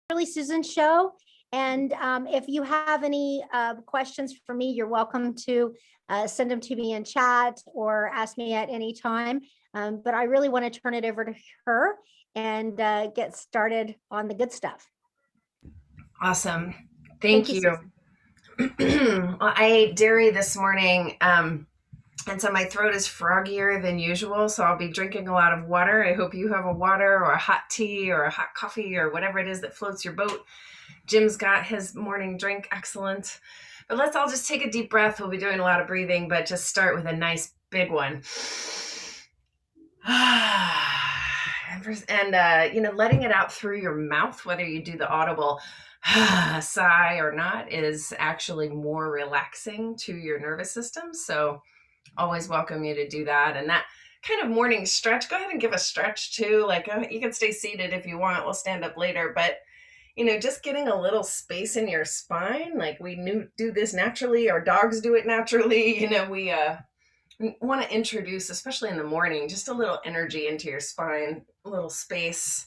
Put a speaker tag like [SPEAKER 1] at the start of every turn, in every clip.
[SPEAKER 1] Shirley Susan Show. And if you have any questions for me, you're welcome to send them to me in chat or ask me at any time. But I really want to turn it over to her and get started on the good stuff.
[SPEAKER 2] Awesome.
[SPEAKER 1] Thank
[SPEAKER 2] Thank
[SPEAKER 1] you,
[SPEAKER 2] you.
[SPEAKER 1] Susan.
[SPEAKER 2] Well, I ate dairy this morning, and so my throat is froggier than usual. So I'll be drinking a lot of water. I hope you have a water or a hot tea or a hot coffee or whatever it is that floats your boat. Jim's got his morning drink. Excellent. But let's all just take a deep breath. We'll be doing a lot of breathing, but just start with a nice big one. And letting it out through your mouth, whether you do the audible sigh or not, is actually more relaxing to your nervous system. So always welcome you to do that. And that kind of morning stretch, go ahead and give a stretch too. Like you can stay seated if you want. We'll stand up later, but just getting a little space in your spine. Like we do this naturally. Our dogs do it naturally. We want to introduce, especially in the morning, just a little energy into your spine, a little space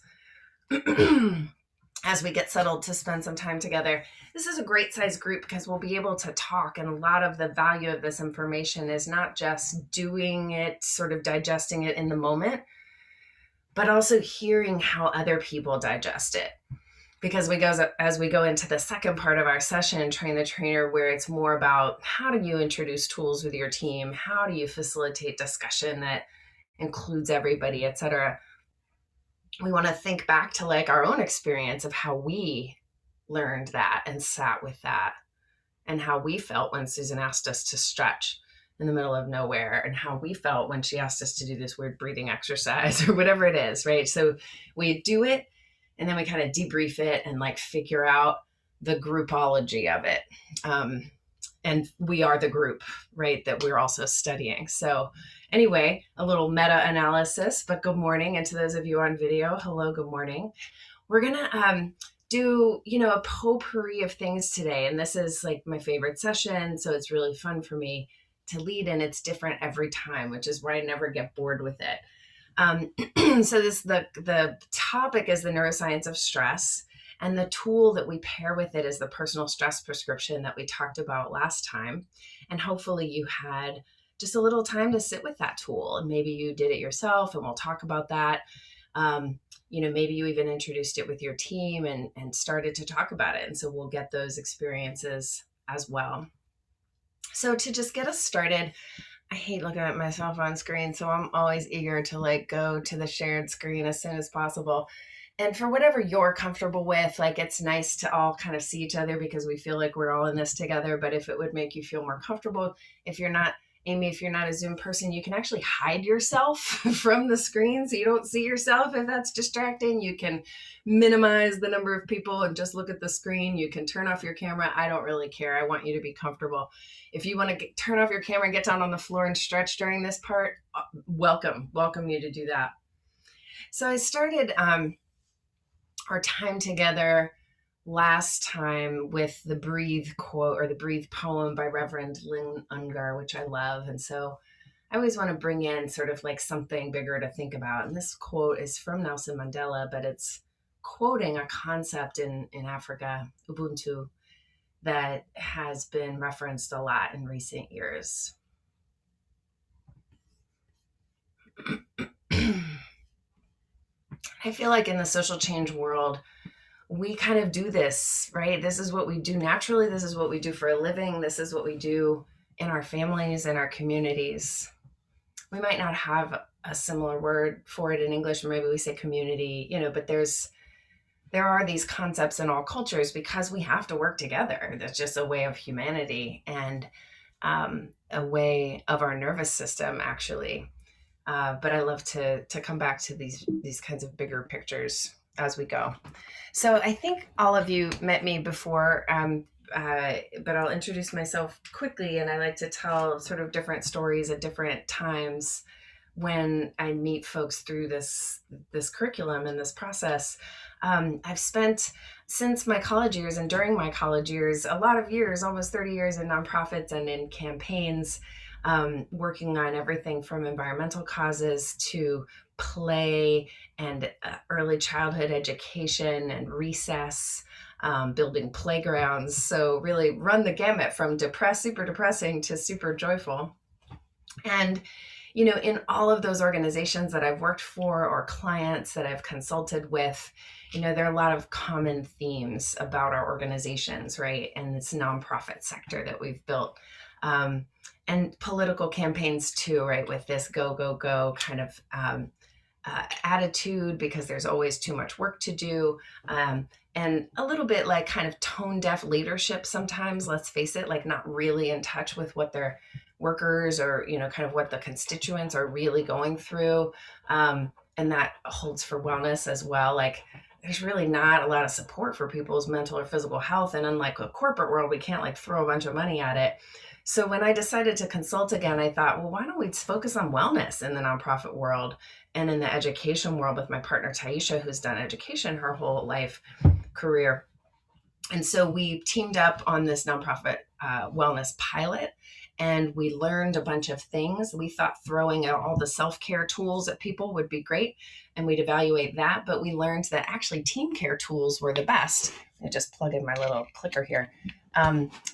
[SPEAKER 2] as we get settled to spend some time together. This is a great size group because we'll be able to talk. And a lot of the value of this information is not just doing it, sort of digesting it in the moment, but also hearing how other people digest it. Because as we go into the second part of our session, Train the Trainer, where it's more about how do you introduce tools with your team? How do you facilitate discussion that includes everybody, et cetera? We want to think back to like our own experience of how we learned that and sat with that, and how we felt when Susan asked us to stretch in the middle of nowhere, and how we felt when she asked us to do this weird breathing exercise or whatever it is, right? So we do it, and then we kind of debrief it and like figure out the groupology of it. And we are the group, right, that we're also studying. So anyway, a little meta-analysis, but good morning. And to those of you on video, hello, good morning. We're going to do, a potpourri of things today. And this is like my favorite session. So it's really fun for me to lead, and it's different every time, which is where I never get bored with it. So the topic is the neuroscience of stress, and the tool that we pair with it is the personal stress prescription that we talked about last time. And hopefully you had just a little time to sit with that tool, and maybe you did it yourself, and we'll talk about that. Maybe you even introduced it with your team and started to talk about it. And so we'll get those experiences as well. So to just get us started, I hate looking at myself on screen, so I'm always eager to like go to the shared screen as soon as possible. And for whatever you're comfortable with, like it's nice to all kind of see each other because we feel like we're all in this together. But if it would make you feel more comfortable, if you're not, Amy, if you're not a Zoom person, you can actually hide yourself from the screen so you don't see yourself. If that's distracting, you can minimize the number of people and just look at the screen. You can turn off your camera. I don't really care. I want you to be comfortable. If you want to turn off your camera and get down on the floor and stretch during this part, welcome you to do that. So I started our time together last time with the Breathe quote, or the Breathe poem by Reverend Lynn Ungar, which I love. And so I always want to bring in sort of like something bigger to think about. And this quote is from Nelson Mandela, but it's quoting a concept in Africa, Ubuntu, that has been referenced a lot in recent years. I feel like in the social change world, we kind of do this, right? This is what we do naturally. This is what we do for a living. This is what we do in our families and our communities. We might not have a similar word for it in English, or maybe we say community, but there are these concepts in all cultures because we have to work together. That's just a way of humanity and a way of our nervous system, actually. But I love to come back to these kinds of bigger pictures as we go. So I think all of you met me before, but I'll introduce myself quickly. And I like to tell sort of different stories at different times when I meet folks through this curriculum and this process. I've spent, since my college years and during my college years, a lot of years, almost 30 years in nonprofits and in campaigns, working on everything from environmental causes to play and early childhood education and recess, building playgrounds. So really run the gamut from super depressing to super joyful. And, in all of those organizations that I've worked for or clients that I've consulted with, there are a lot of common themes about our organizations, right? And this nonprofit sector that we've built. And political campaigns too, right? With this go, go, go kind of attitude, because there's always too much work to do. And a little bit like kind of tone deaf leadership sometimes, let's face it, like not really in touch with what their workers or, kind of what the constituents are really going through. And that holds for wellness as well. Like there's really not a lot of support for people's mental or physical health. And unlike a corporate world, we can't like throw a bunch of money at it. So when I decided to consult again, I thought, well, why don't we focus on wellness in the nonprofit world and in the education world with my partner, Taisha, who's done education her whole life career. And so we teamed up on this nonprofit wellness pilot, and we learned a bunch of things. We thought throwing out all the self-care tools at people would be great, and we'd evaluate that. But we learned that actually team care tools were the best. I just plug in my little clicker here,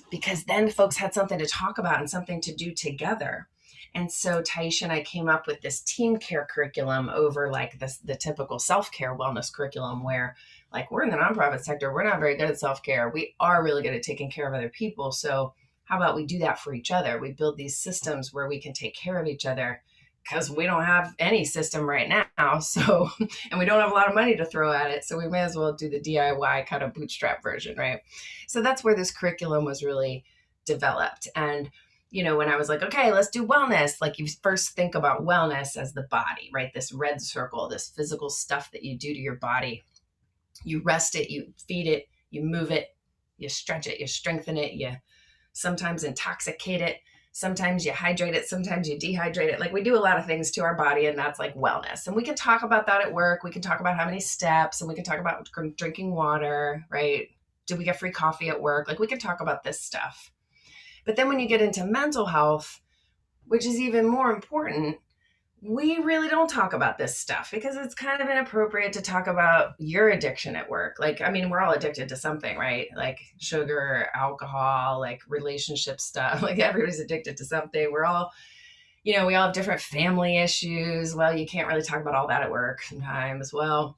[SPEAKER 2] because then folks had something to talk about and something to do together. And so Taisha and I came up with this team care curriculum over like the typical self-care wellness curriculum, where like we're in the nonprofit sector, we're not very good at self-care. We are really good at taking care of other people. So how about we do that for each other? We build these systems where we can take care of each other, because we don't have any system right now. So, and we don't have a lot of money to throw at it. So we may as well do the DIY kind of bootstrap version, right? So that's where this curriculum was really developed. And when I was like, okay, let's do wellness, like you first think about wellness as the body, right? This red circle, this physical stuff that you do to your body. You rest it, you feed it, you move it, you stretch it, you strengthen it, you sometimes intoxicate it, sometimes you hydrate it, sometimes you dehydrate it. Like we do a lot of things to our body, and that's like wellness. And we can talk about that at work. We can talk about how many steps, and we can talk about drinking water, right? Do we get free coffee at work? Like we can talk about this stuff. But then when you get into mental health, which is even more important, we really don't talk about this stuff because it's kind of inappropriate to talk about your addiction at work. Like, I mean, we're all addicted to something, right? Like sugar, alcohol, like relationship stuff. Like everybody's addicted to something. We're all, we all have different family issues. Well, you can't really talk about all that at work sometimes. Well,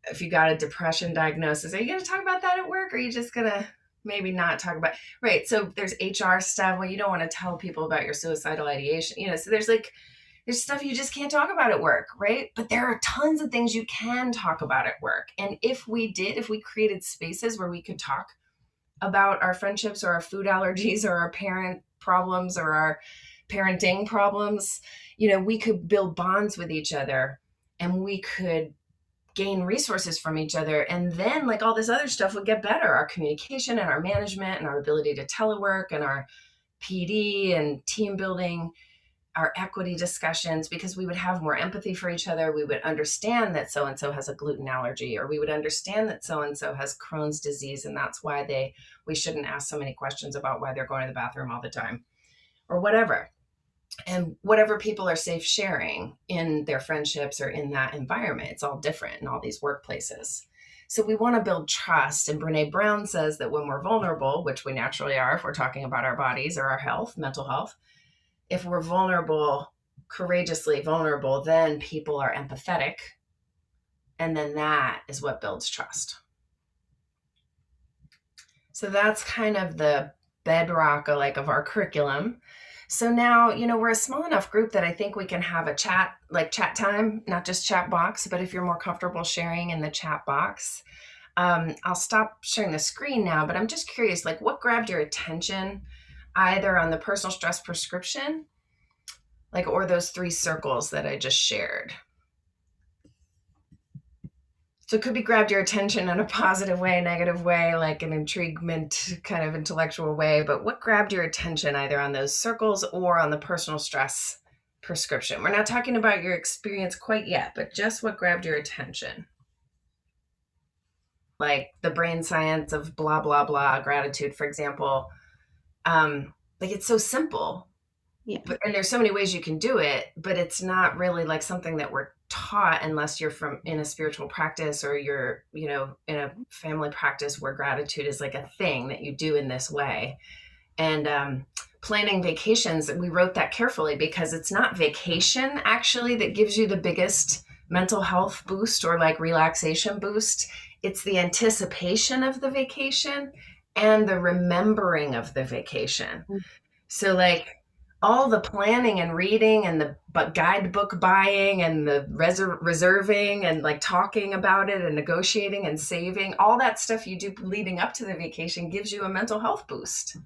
[SPEAKER 2] if you got a depression diagnosis, are you going to talk about that at work? Or are you just going to maybe not talk about, right? So there's HR stuff. Well, you don't want to tell people about your suicidal ideation, so there's stuff you just can't talk about at work, right? But there are tons of things you can talk about at work. And if we created spaces where we could talk about our friendships or our food allergies or our parent problems or our parenting problems, we could build bonds with each other, and we could gain resources from each other. And then like all this other stuff would get better. Our communication and our management and our ability to telework and our PD and team building, our equity discussions, because we would have more empathy for each other. We would understand that so-and-so has a gluten allergy, or we would understand that so-and-so has Crohn's disease, and that's why we shouldn't ask so many questions about why they're going to the bathroom all the time or whatever. And whatever people are safe sharing in their friendships or in that environment, it's all different in all these workplaces. So we want to build trust. And Brene Brown says that when we're vulnerable, which we naturally are if we're talking about our bodies or our health, mental health, if we're vulnerable, courageously vulnerable, then people are empathetic. And then that is what builds trust. So that's kind of the bedrock of our curriculum. So now, we're a small enough group that I think we can have a chat time, not just chat box, but if you're more comfortable sharing in the chat box, I'll stop sharing the screen now, but I'm just curious, what grabbed your attention either on the personal stress prescription, or those 3 circles that I just shared? So it could be grabbed your attention in a positive way, negative way, like an intriguement kind of intellectual way. But what grabbed your attention either on those circles or on the personal stress prescription? We're not talking about your experience quite yet, but just what grabbed your attention. Like the brain science of blah, blah, blah, gratitude, for example. It's so simple.
[SPEAKER 1] Yeah.
[SPEAKER 2] And there's so many ways you can do it, but it's not really something that we're taught unless you're from in a spiritual practice or you're, you know, in a family practice where gratitude is like a thing that you do in this way. And planning vacations, we wrote that carefully because it's not vacation actually that gives you the biggest mental health boost or like relaxation boost. It's the anticipation of the vacation and the remembering of the vacation. So like all the planning and reading and the guidebook buying and the reserving and like talking about it and negotiating and saving, all that stuff you do leading up to the vacation gives you a mental health boost.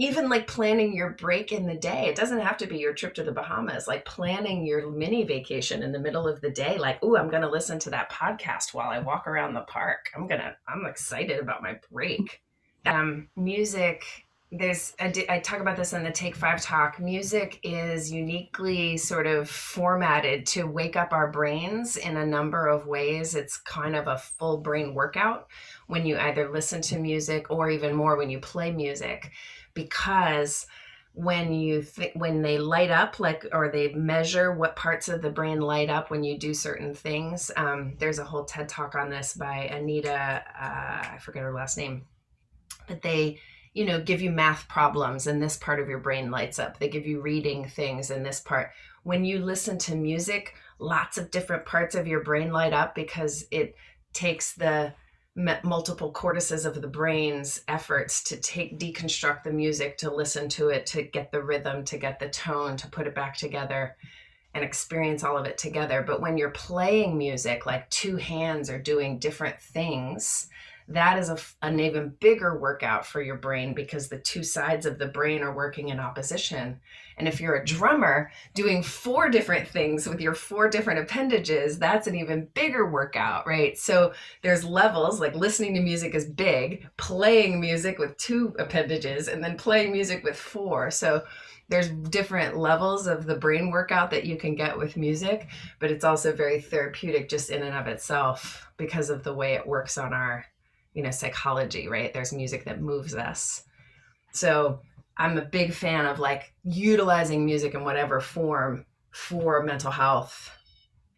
[SPEAKER 2] Even like planning your break in the day. It doesn't have to be your trip to the Bahamas, like planning your mini vacation in the middle of the day. Like, oh, I'm going to listen to that podcast while I walk around the park. I'm excited about my break. Music, I talk about this in the Take 5 talk. Music is uniquely sort of formatted to wake up our brains in a number of ways. It's kind of a full brain workout when you either listen to music or even more when you play music, because when they light up, like, or they measure what parts of the brain light up when you do certain things. There's a whole TED talk on this by Anita, I forget her last name, but they, you know, give you math problems and this part of your brain lights up. They give you reading things and this part. When you listen to music, lots of different parts of your brain light up because it takes the multiple cortices of the brain's efforts to deconstruct the music, to listen to it, to get the rhythm, to get the tone, to put it back together and experience all of it together. But when you're playing music, like two hands are doing different things, that is an even bigger workout for your brain because the two sides of the brain are working in opposition. And if you're a drummer doing 4 different things with your 4 different appendages, that's an even bigger workout, right? So there's levels, like listening to music is big, playing music with 2 appendages, and then playing music with 4. So there's different levels of the brain workout that you can get with music, but it's also very therapeutic just in and of itself because of the way it works on our, you know, psychology, right? There's music that moves us. So I'm a big fan of like utilizing music in whatever form for mental health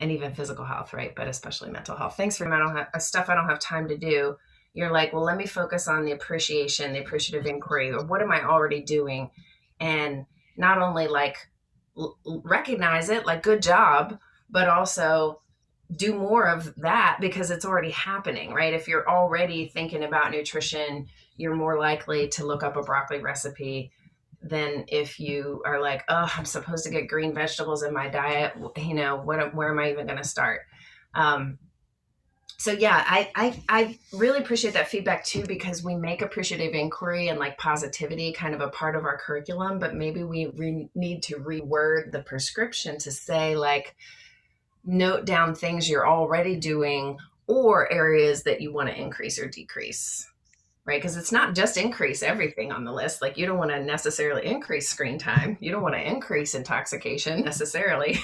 [SPEAKER 2] and even physical health, right? But especially mental health. Thanks for stuff I don't have time to do. You're like, well, let me focus on the appreciation, the appreciative inquiry, or what am I already doing? And not only like recognize it, like good job, but also do more of that because it's already happening, right? If you're already thinking about nutrition, you're more likely to look up a broccoli recipe than if you are like, oh, I'm supposed to get green vegetables in my diet. You know, where am I even going to start? So yeah, I really appreciate that feedback too, because we make appreciative inquiry and like positivity kind of a part of our curriculum, but maybe we need to reword the prescription to say like, note down things you're already doing or areas that you want to increase or decrease, right? Because it's not just increase everything on the list. Like you don't want to necessarily increase screen time. You don't want to increase intoxication necessarily.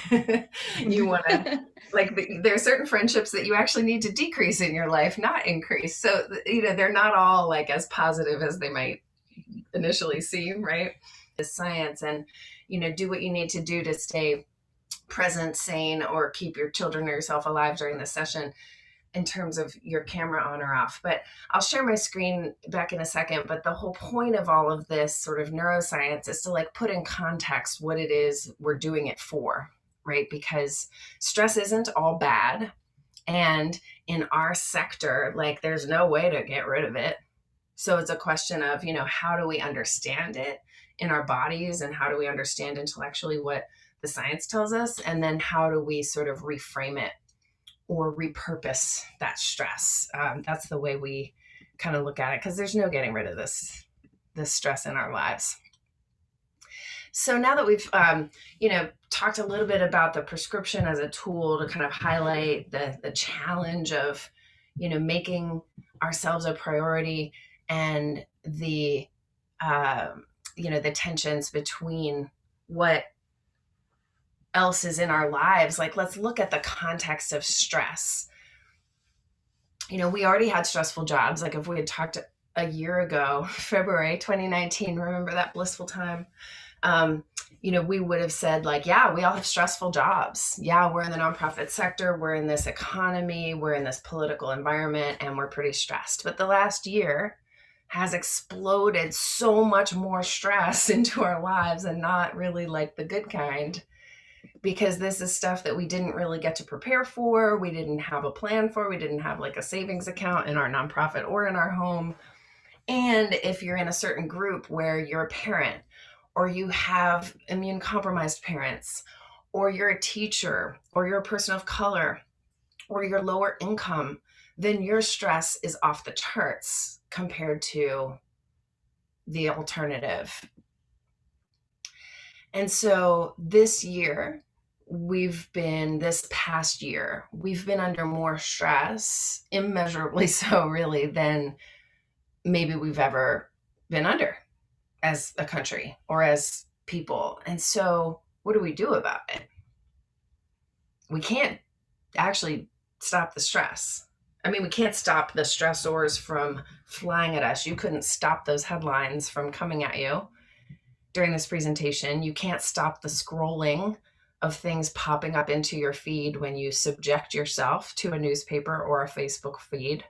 [SPEAKER 2] You want to like there are certain friendships that you actually need to decrease in your life, not increase. So, you know, they're not all like as positive as they might initially seem, right? It's science, and, you know, do what you need to do to stay present, sane, or keep your children or yourself alive during the session in terms of your camera on or off. But I'll share my screen back in a second. But the whole point of all of this sort of neuroscience is to like put in context what it is we're doing it for, right? Because stress isn't all bad. And in our sector, like there's no way to get rid of it. So it's a question of, you know, how do we understand it in our bodies, and how do we understand intellectually what the science tells us, and then how do we sort of reframe it or repurpose that stress? That's the way we kind of look at it, because there's no getting rid of this stress in our lives. So now that we've you know, talked a little bit about the prescription as a tool to kind of highlight the challenge of, you know, making ourselves a priority and the you know, the tensions between what else is in our lives, like let's look at the context of stress. You know, we already had stressful jobs. Like if we had talked a year ago, February 2019, remember that blissful time? We would have said like, yeah, we all have stressful jobs. Yeah, we're in the nonprofit sector. We're in this economy. We're in this political environment, and we're pretty stressed. But the last year has exploded so much more stress into our lives, and not really like the good kind, because this is stuff that we didn't really get to prepare for. We didn't have a plan for. We didn't have like a savings account in our nonprofit or in our home. And if you're in a certain group where you're a parent, or you have immune compromised parents, or you're a teacher, or you're a person of color, or you're lower income, then your stress is off the charts compared to the alternative. And so this past year, we've been under more stress, immeasurably so, really, than maybe we've ever been under as a country or as people. And so what do we do about it? We can't actually stop the stress. I mean, we can't stop the stressors from flying at us. You couldn't stop those headlines from coming at you during this presentation. You can't stop the scrolling of things popping up into your feed when you subject yourself to a newspaper or a Facebook feed.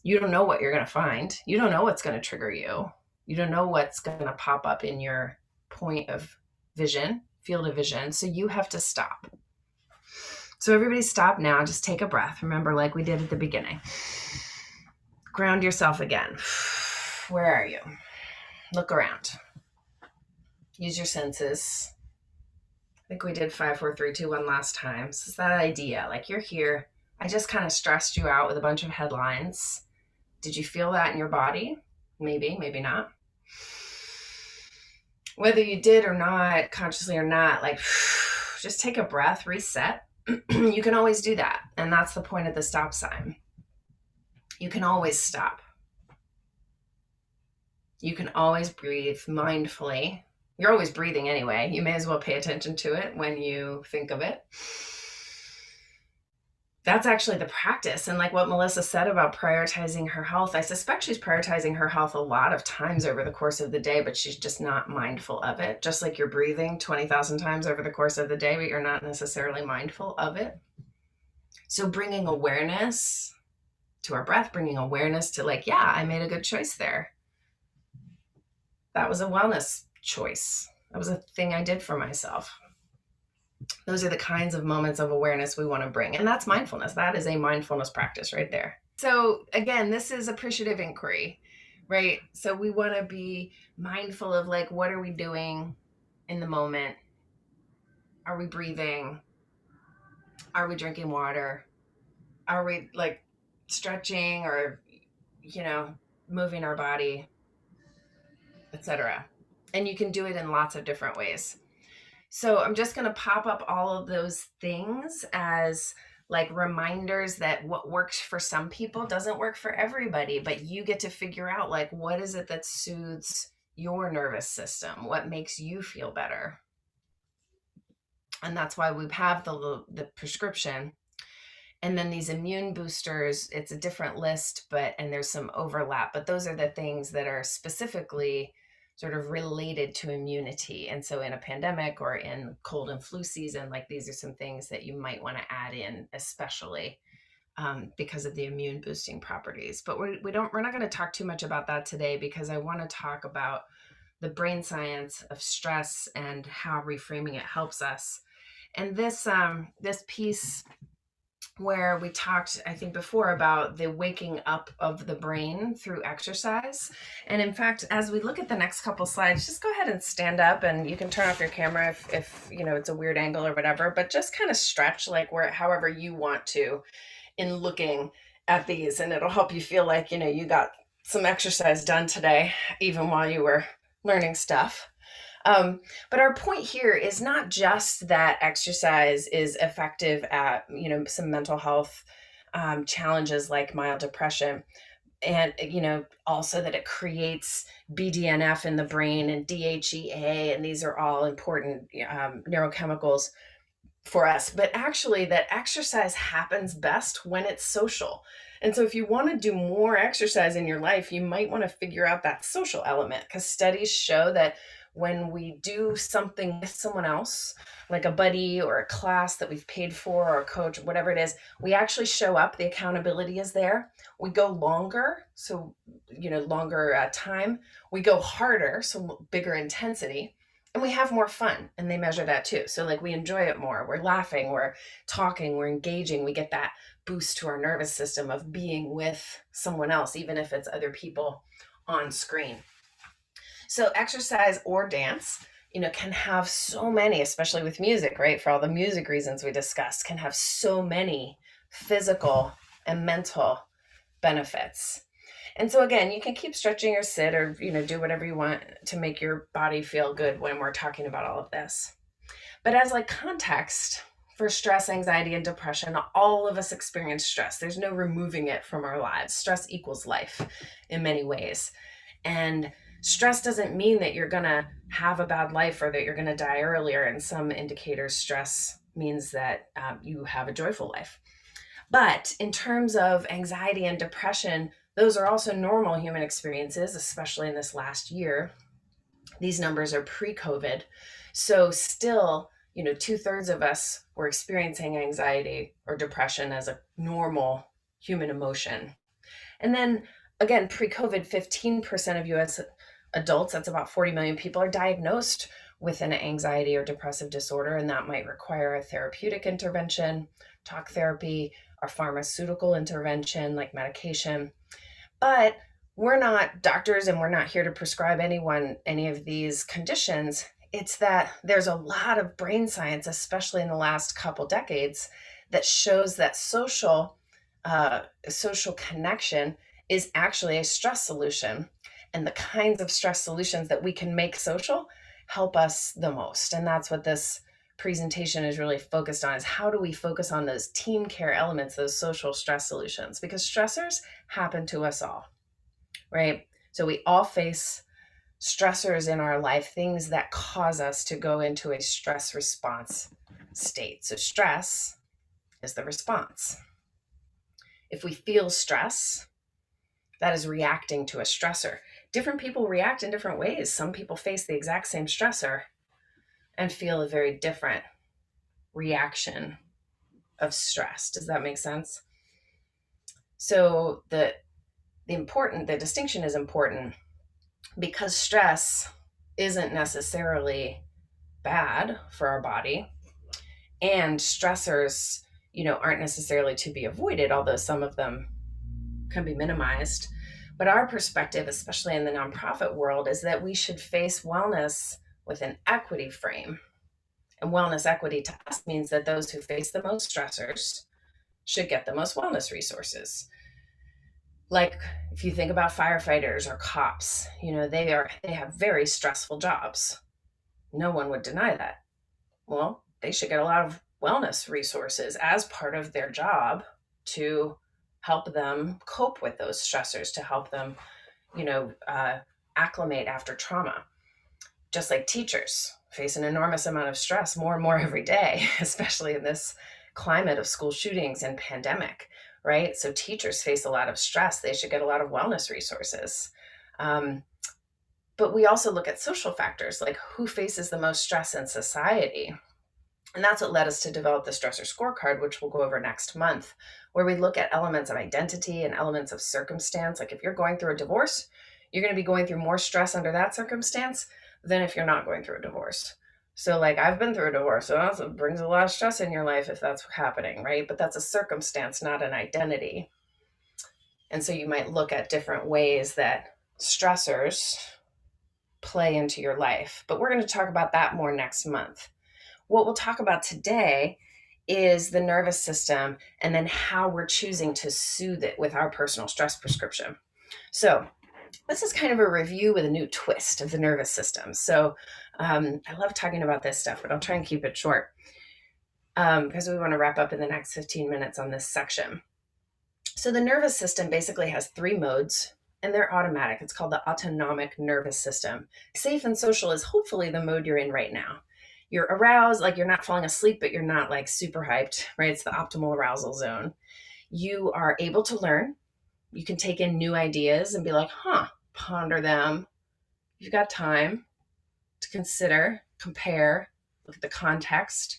[SPEAKER 2] You don't know what you're going to find. You don't know what's going to trigger you. You don't know what's going to pop up in your point of vision, field of vision. So you have to stop. So everybody stop now. Just take a breath. Remember, like we did at the beginning. Ground yourself again. Where are you? Look around. Use your senses. I think we did 5, 4, 3, 2, 1 last time. So it's that idea, like you're here. I just kind of stressed you out with a bunch of headlines. Did you feel that in your body? Maybe, maybe not. Whether you did or not, consciously or not, like just take a breath, reset. You can always do that. And that's the point of the stop sign. You can always stop. You can always breathe mindfully. You're always breathing anyway. You may as well pay attention to it when you think of it. That's actually the practice. And like what Melissa said about prioritizing her health, I suspect she's prioritizing her health a lot of times over the course of the day, but she's just not mindful of it. Just like you're breathing 20,000 times over the course of the day, but you're not necessarily mindful of it. So bringing awareness to our breath, bringing awareness to like, yeah, I made a good choice there. That was a wellness choice. That was a thing I did for myself. Those are the kinds of moments of awareness we want to bring. And that's mindfulness. That is a mindfulness practice right there. So again, this is appreciative inquiry, right? So we want to be mindful of like, what are we doing in the moment? Are we breathing? Are we drinking water? Are we like stretching or, moving our body, etc.? And you can do it in lots of different ways. So I'm just going to pop up all of those things as like reminders that what works for some people doesn't work for everybody, but you get to figure out like, what is it that soothes your nervous system? What makes you feel better? And that's why we have the prescription. And then these immune boosters, it's a different list, and there's some overlap, but those are the things that are specifically sort of related to immunity. And so in a pandemic or in cold and flu season, like these are some things that you might want to add in, especially because of the immune boosting properties. But we're not going to talk too much about that today, because I want to talk about the brain science of stress and how reframing it helps us. And this piece where we talked, I think before, about the waking up of the brain through exercise. And in fact, as we look at the next couple slides, just go ahead and stand up, and you can turn off your camera if it's a weird angle or whatever, but just kind of stretch like however you want to in looking at these, and it'll help you feel like, you got some exercise done today, even while you were learning stuff. But our point here is not just that exercise is effective at, some mental health challenges like mild depression, and, also that it creates BDNF in the brain and DHEA, and these are all important neurochemicals for us, but actually that exercise happens best when it's social. And so if you want to do more exercise in your life, you might want to figure out that social element, because studies show that when we do something with someone else, like a buddy or a class that we've paid for or a coach, whatever it is, we actually show up, the accountability is there. We go longer, so, longer time. We go harder, so bigger intensity. And we have more fun, and they measure that too. So, like, we enjoy it more. We're laughing, we're talking, we're engaging. We get that boost to our nervous system of being with someone else, even if it's other people on screen. So exercise or dance, can have so many, especially with music, right? For all the music reasons we discussed, can have so many physical and mental benefits. And so again, you can keep stretching or sit or, do whatever you want to make your body feel good when we're talking about all of this. But as like context for stress, anxiety, and depression, all of us experience stress. There's no removing it from our lives. Stress equals life in many ways. And stress doesn't mean that you're going to have a bad life or that you're going to die earlier. In some indicators, stress means that you have a joyful life. But in terms of anxiety and depression, those are also normal human experiences, especially in this last year. These numbers are pre-COVID. So still, 2/3 of us were experiencing anxiety or depression as a normal human emotion. And then again, pre-COVID, 15% of US adults, that's about 40 million people, are diagnosed with an anxiety or depressive disorder, and that might require a therapeutic intervention, talk therapy, or pharmaceutical intervention like medication. But we're not doctors and we're not here to prescribe anyone any of these conditions. It's that there's a lot of brain science, especially in the last couple decades, that shows that social connection is actually a stress solution. And the kinds of stress solutions that we can make social help us the most. And that's what this presentation is really focused on, is how do we focus on those team care elements, those social stress solutions, because stressors happen to us all, right? So we all face stressors in our life, things that cause us to go into a stress response state. So stress is the response. If we feel stress, that is reacting to a stressor. Different people react in different ways. Some people face the exact same stressor and feel a very different reaction of stress. Does that make sense? So the distinction is important because stress isn't necessarily bad for our body, and stressors, aren't necessarily to be avoided, although some of them can be minimized. But our perspective, especially in the nonprofit world, is that we should face wellness with an equity frame. And wellness equity to us means that those who face the most stressors should get the most wellness resources. Like if you think about firefighters or cops, they have very stressful jobs. No one would deny that. Well, they should get a lot of wellness resources as part of their job to help them cope with those stressors, to help them, acclimate after trauma. Just like teachers face an enormous amount of stress more and more every day, especially in this climate of school shootings and pandemic, right? So teachers face a lot of stress. They should get a lot of wellness resources. But we also look at social factors, like who faces the most stress in society. And that's what led us to develop the stressor scorecard, which we'll go over next month, where we look at elements of identity and elements of circumstance. Like if you're going through a divorce, you're going to be going through more stress under that circumstance than if you're not going through a divorce. So like I've been through a divorce, so that brings a lot of stress in your life if that's happening, right? But that's a circumstance, not an identity. And so you might look at different ways that stressors play into your life. But we're going to talk about that more next month. What we'll talk about today is the nervous system and then how we're choosing to soothe it with our personal stress prescription. So this is kind of a review with a new twist of the nervous system. So I love talking about this stuff, but I'll try and keep it short because we want to wrap up in the next 15 minutes on this section. So the nervous system basically has 3 modes, and they're automatic. It's called the autonomic nervous system. Safe and social is hopefully the mode you're in right now. You're aroused, like you're not falling asleep, but you're not like super hyped, right? It's the optimal arousal zone. You are able to learn. You can take in new ideas and be like, ponder them. You've got time to consider, compare, look at the context.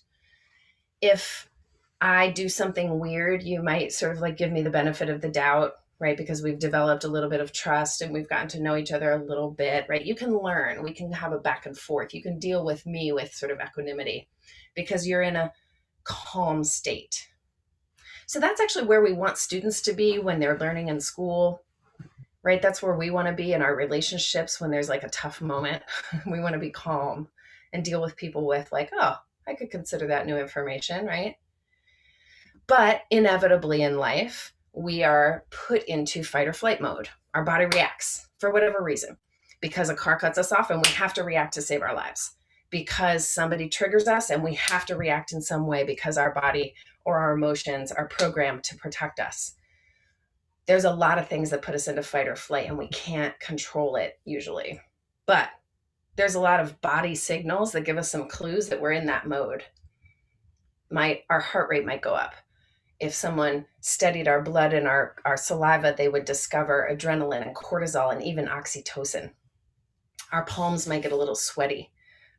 [SPEAKER 2] If I do something weird, you might sort of like give me the benefit of the doubt, right? Because we've developed a little bit of trust and we've gotten to know each other a little bit, right? You can learn, we can have a back and forth. You can deal with me with sort of equanimity because you're in a calm state. So that's actually where we want students to be when they're learning in school, right? That's where we want to be in our relationships when there's like a tough moment. We want to be calm and deal with people with like, oh, I could consider that new information, right? But inevitably in life, we are put into fight or flight mode. Our body reacts for whatever reason, because a car cuts us off and we have to react to save our lives, because somebody triggers us and we have to react in some way because our body or our emotions are programmed to protect us. There's a lot of things that put us into fight or flight and we can't control it usually. But there's a lot of body signals that give us some clues that we're in that mode. Our heart rate might go up. If someone studied our blood and our saliva, they would discover adrenaline and cortisol and even oxytocin. Our palms might get a little sweaty.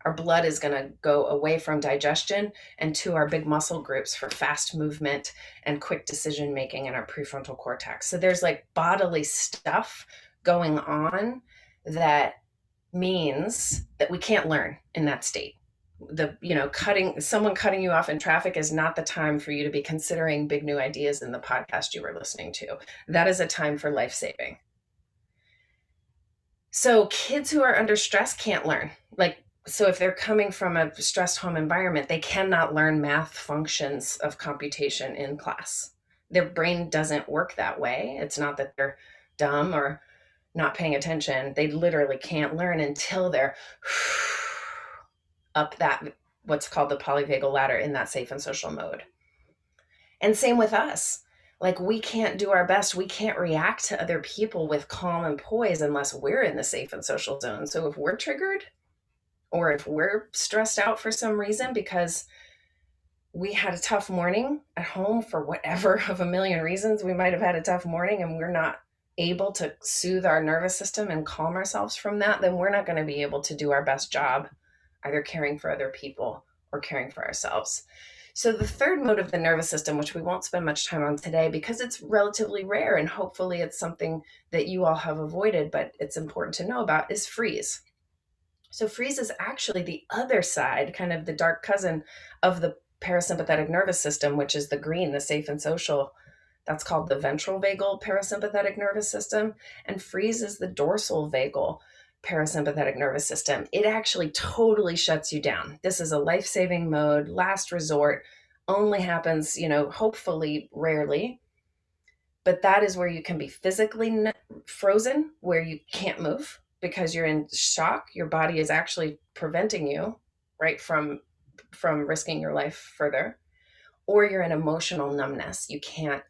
[SPEAKER 2] Our blood is going to go away from digestion and to our big muscle groups for fast movement and quick decision making in our prefrontal cortex. So there's like bodily stuff going on that means that we can't learn in that state. Someone cutting you off in traffic is not the time for you to be considering big new ideas in the podcast you were listening to. That is a time for life saving. So kids who are under stress can't learn. So if they're coming from a stressed home environment, they cannot learn math functions of computation in class. Their brain doesn't work that way. It's not that they're dumb or not paying attention. They literally can't learn until they're up that, what's called the polyvagal ladder, in that safe and social mode. And same with us. Like, we can't do our best. We can't react to other people with calm and poise unless we're in the safe and social zone. So if we're triggered, or if we're stressed out for some reason because we had a tough morning at home for whatever of a million reasons, we might have had a tough morning and we're not able to soothe our nervous system and calm ourselves from that, then we're not going to be able to do our best job either caring for other people or caring for ourselves. So the third mode of the nervous system, which we won't spend much time on today because it's relatively rare and hopefully it's something that you all have avoided, but it's important to know about, is freeze. So freeze is actually the other side, kind of the dark cousin of the parasympathetic nervous system, which is the green, the safe and social. That's called the ventral vagal parasympathetic nervous system. And freeze is the dorsal vagal parasympathetic nervous system. It actually totally shuts you down. This is a life-saving mode, last resort, only happens, hopefully rarely. But that is where you can be physically frozen, where you can't move because you're in shock. Your body is actually preventing you, right, from risking your life further. Or you're in emotional numbness. You can't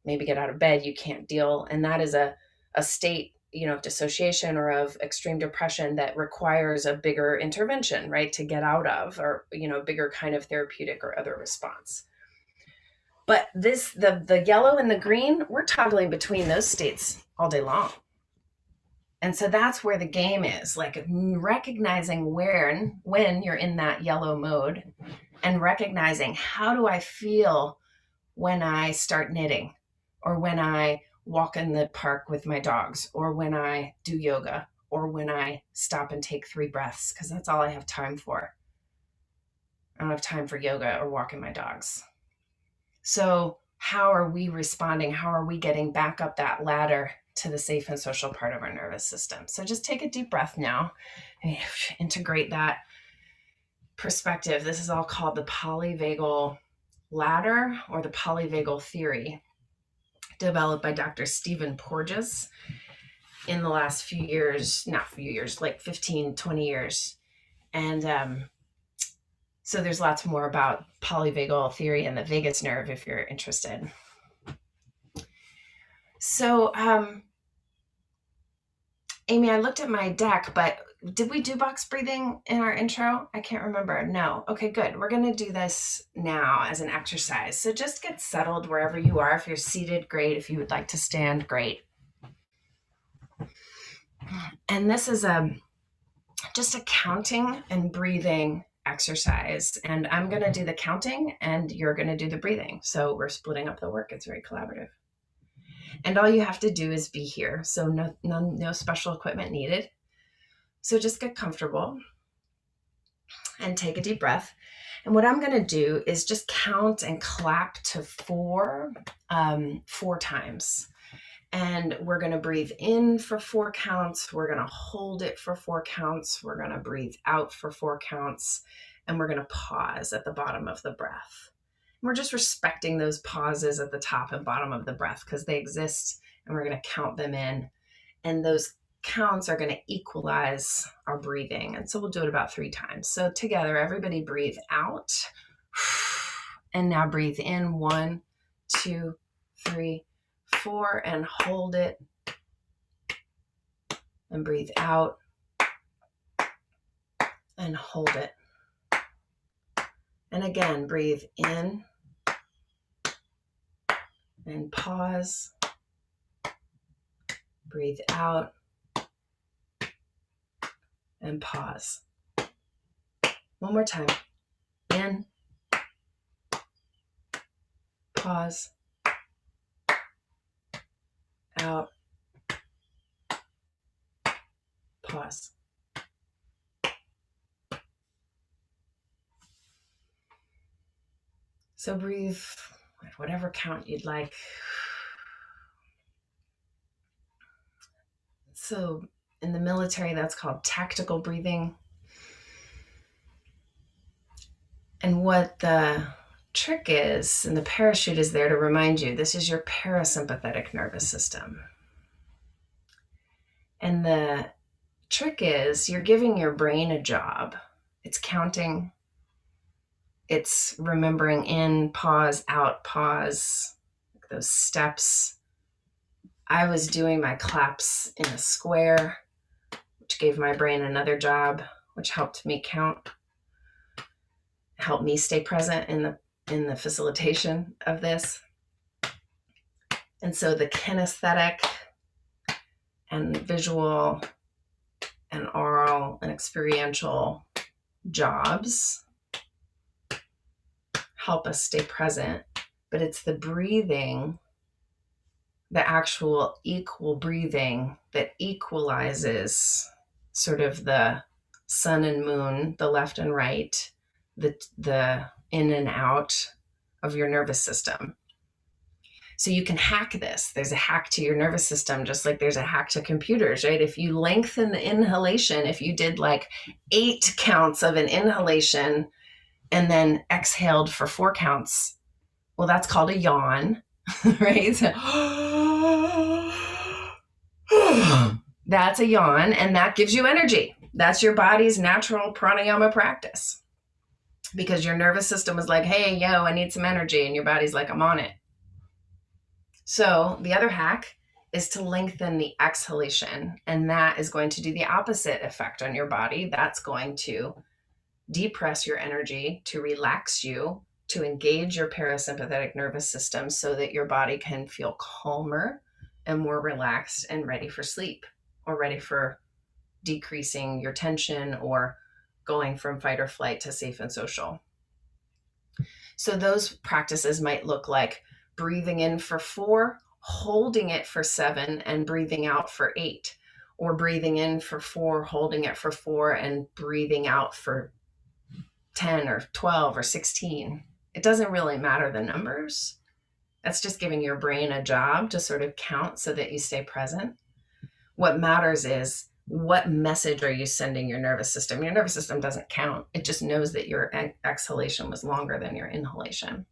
[SPEAKER 2] maybe get out of bed, you can't deal. And that is a state, of dissociation or of extreme depression that requires a bigger intervention, right, to get out of, or, a bigger kind of therapeutic or other response. But the yellow and the green, we're toggling between those states all day long. And so that's where the game is, like recognizing when you're in that yellow mode and recognizing, how do I feel when I start knitting, or when I walk in the park with my dogs, or when I do yoga, or when I stop and take 3 breaths, because that's all I have time for. I don't have time for yoga or walking my dogs. So how are we responding? How are we getting back up that ladder to the safe and social part of our nervous system? So just take a deep breath now and integrate that perspective. This is all called the polyvagal ladder, or the polyvagal theory, developed by Dr. Stephen Porges in the last like 15, 20 years. And so there's lots more about polyvagal theory and the vagus nerve if you're interested. So, Amy, I looked at my deck, but did we do box breathing in our intro? I can't remember. No. Okay, good. We're going to do this now as an exercise. So just get settled wherever you are. If you're seated, great. If you would like to stand, great. And this is just a counting and breathing exercise. And I'm going to do the counting and you're going to do the breathing. So we're splitting up the work. It's very collaborative. And all you have to do is be here. So no special equipment needed. So just get comfortable and take a deep breath. And what I'm going to do is just count and clap to 4 times. And we're going to breathe in for 4 counts. We're going to hold it for 4 counts. We're going to breathe out for 4 counts. And we're going to pause at the bottom of the breath. And we're just respecting those pauses at the top and bottom of the breath because they exist and we're going to count them in. And those counts are going to equalize our breathing. And so we'll do it about 3 times. So together, everybody breathe out. And now breathe in 1, 2, 3, 4, and hold it. And breathe out. And hold it. And again, breathe in. And pause. Breathe out. And pause. One more time. In. Pause. Out. Pause. So breathe at whatever count you'd like. So in the military, that's called tactical breathing. And what the trick is, and the parachute is there to remind you, this is your parasympathetic nervous system. And the trick is you're giving your brain a job. It's counting. It's remembering in, pause, out, pause, those steps. I was doing my claps in a square, which gave my brain another job, which helped me count, helped me stay present in the facilitation of this. And so the kinesthetic and visual and oral and experiential jobs help us stay present, but it's the breathing, the actual equal breathing that equalizes sort of the sun and moon, the left and right, the in and out of your nervous system. So you can hack this. There's a hack to your nervous system, just like there's a hack to computers, right? If you lengthen the inhalation, if you did like 8 counts of an inhalation and then exhaled for 4 counts, well, that's called a yawn, right? So, that's a yawn, and that gives you energy. That's your body's natural pranayama practice because your nervous system is like, hey, yo, I need some energy. And your body's like, I'm on it. So the other hack is to lengthen the exhalation, and that is going to do the opposite effect on your body. That's going to depress your energy, to relax you, to engage your parasympathetic nervous system so that your body can feel calmer and more relaxed and ready for sleep or ready for decreasing your tension or going from fight or flight to safe and social. So those practices might look like breathing in for 4, holding it for 7, and breathing out for 8, or breathing in for 4, holding it for 4, and breathing out for 10 or 12 or 16. It doesn't really matter the numbers. That's just giving your brain a job to sort of count so that you stay present. What matters is, what message are you sending your nervous system? Your nervous system doesn't count. It just knows that your exhalation was longer than your inhalation.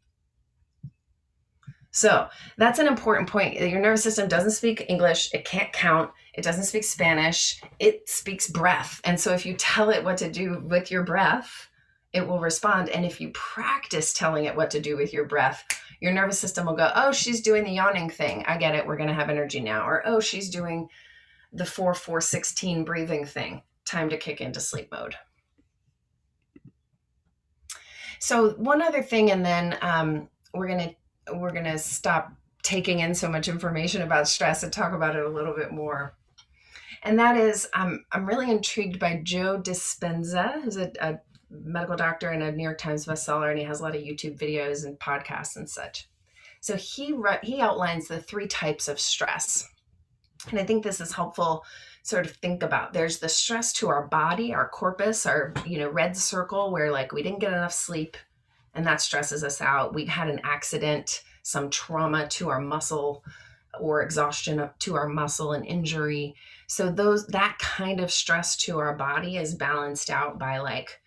[SPEAKER 2] So that's an important point. Your nervous system doesn't speak English. It can't count. It doesn't speak Spanish. It speaks breath. And so if you tell it what to do with your breath, it will respond. And if you practice telling it what to do with your breath, your nervous system will go, oh, she's doing the yawning thing. I get it. We're going to have energy now. Or, oh, she's doing the 4-4-16 breathing thing. Time to kick into sleep mode. So one other thing, and then we're going to stop taking in so much information about stress and talk about it a little bit more. And that is, I'm really intrigued by Joe Dispenza, who's a medical doctor and a New York Times bestseller, and he has a lot of YouTube videos and podcasts and such. So he outlines the 3 types of stress. And I think this is helpful sort of think about. There's the stress to our body, our corpus, our, red circle, where like we didn't get enough sleep and that stresses us out. We had an accident, some trauma to our muscle, or exhaustion to our muscle and injury. So that kind of stress to our body is balanced out by like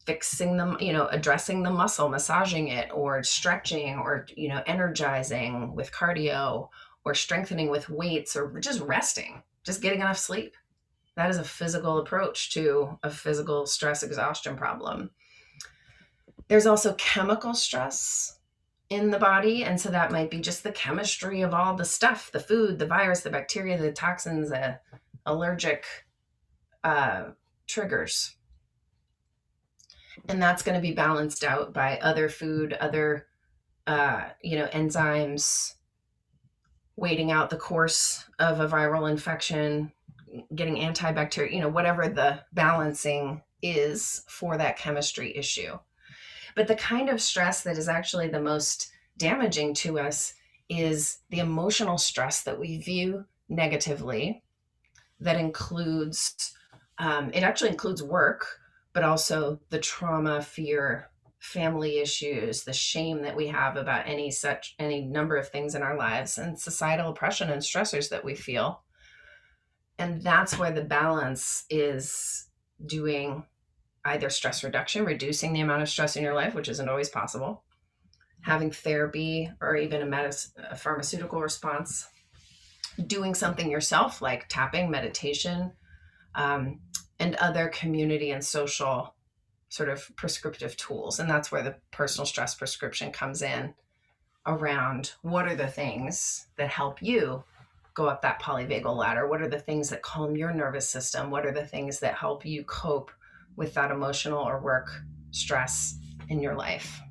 [SPEAKER 2] fixing them, addressing the muscle, massaging it, or stretching, or, energizing with cardio, or strengthening with weights, or just resting, just getting enough sleep. That is a physical approach to a physical stress exhaustion problem. There's also chemical stress in the body. And so that might be just the chemistry of all the stuff, the food, the virus, the bacteria, the toxins, the allergic triggers. And that's going to be balanced out by other food, other, enzymes, waiting out the course of a viral infection, getting antibacterial, whatever the balancing is for that chemistry issue. But the kind of stress that is actually the most damaging to us is the emotional stress that we view negatively. That includes, it actually includes work, but also the trauma, fear, family issues, the shame that we have about any number of things in our lives, and societal oppression and stressors that we feel. And that's where the balance is doing either stress reduction, reducing the amount of stress in your life, which isn't always possible, having therapy or even a pharmaceutical response, doing something yourself like tapping, meditation, and other community and social sort of prescriptive tools. And that's where the personal stress prescription comes in, around what are the things that help you go up that polyvagal ladder? What are the things that calm your nervous system? What are the things that help you cope with that emotional or work stress in your life?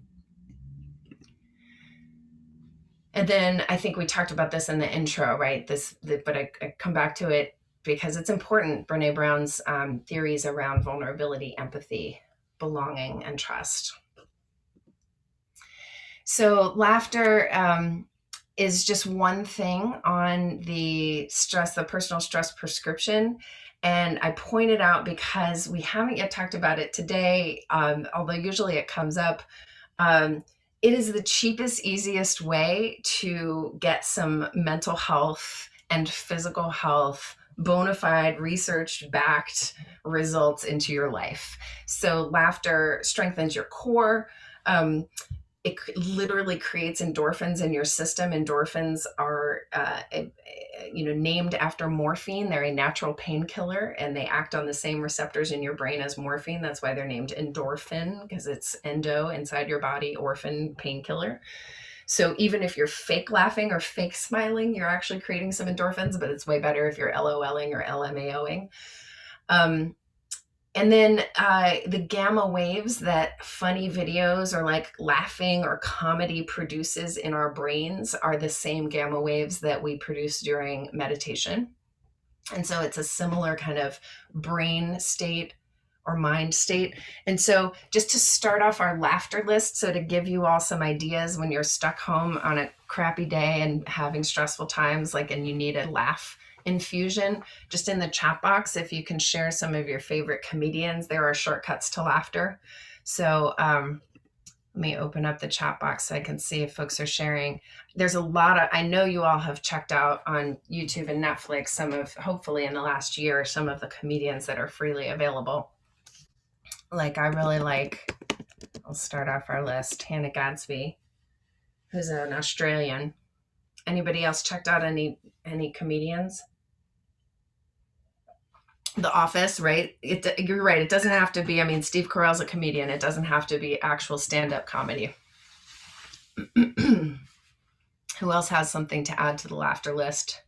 [SPEAKER 2] And then I think we talked about this in the intro, right? But I come back to it because it's important. Brene Brown's theories around vulnerability, empathy, belonging, and trust. So laughter is just one thing on the personal stress prescription. And I pointed out because we haven't yet talked about it today, although usually it comes up. It is the cheapest, easiest way to get some mental health and physical health, bona fide, research-backed results into your life. So laughter strengthens your core. It literally creates endorphins in your system. Endorphins are, named after morphine. They're a natural painkiller, and they act on the same receptors in your brain as morphine. That's why they're named endorphin, because it's endo inside your body, orphan, painkiller. So even if you're fake laughing or fake smiling, you're actually creating some endorphins, but it's way better if you're LOLing or LMAOing. And then the gamma waves that funny videos or like laughing or comedy produces in our brains are the same gamma waves that we produce during meditation. And so it's a similar kind of brain state or mind state. And so just to start off our laughter list, so to give you all some ideas when you're stuck home on a crappy day and having stressful times, and you need a laugh infusion, just in the chat box, if you can share some of your favorite comedians, there are shortcuts to laughter. So let me open up the chat box so I can see if folks are sharing. There's a lot of, I know you all have checked out on YouTube and Netflix, some of, hopefully in the last year, some of the comedians that are freely available. I really like, I'll start off our list, Hannah Gadsby, who's an Australian. Anybody else checked out any comedians? The Office, right? You're right. It doesn't have to be, Steve Carell's a comedian. It doesn't have to be actual stand-up comedy. Who else has something to add to the laughter list?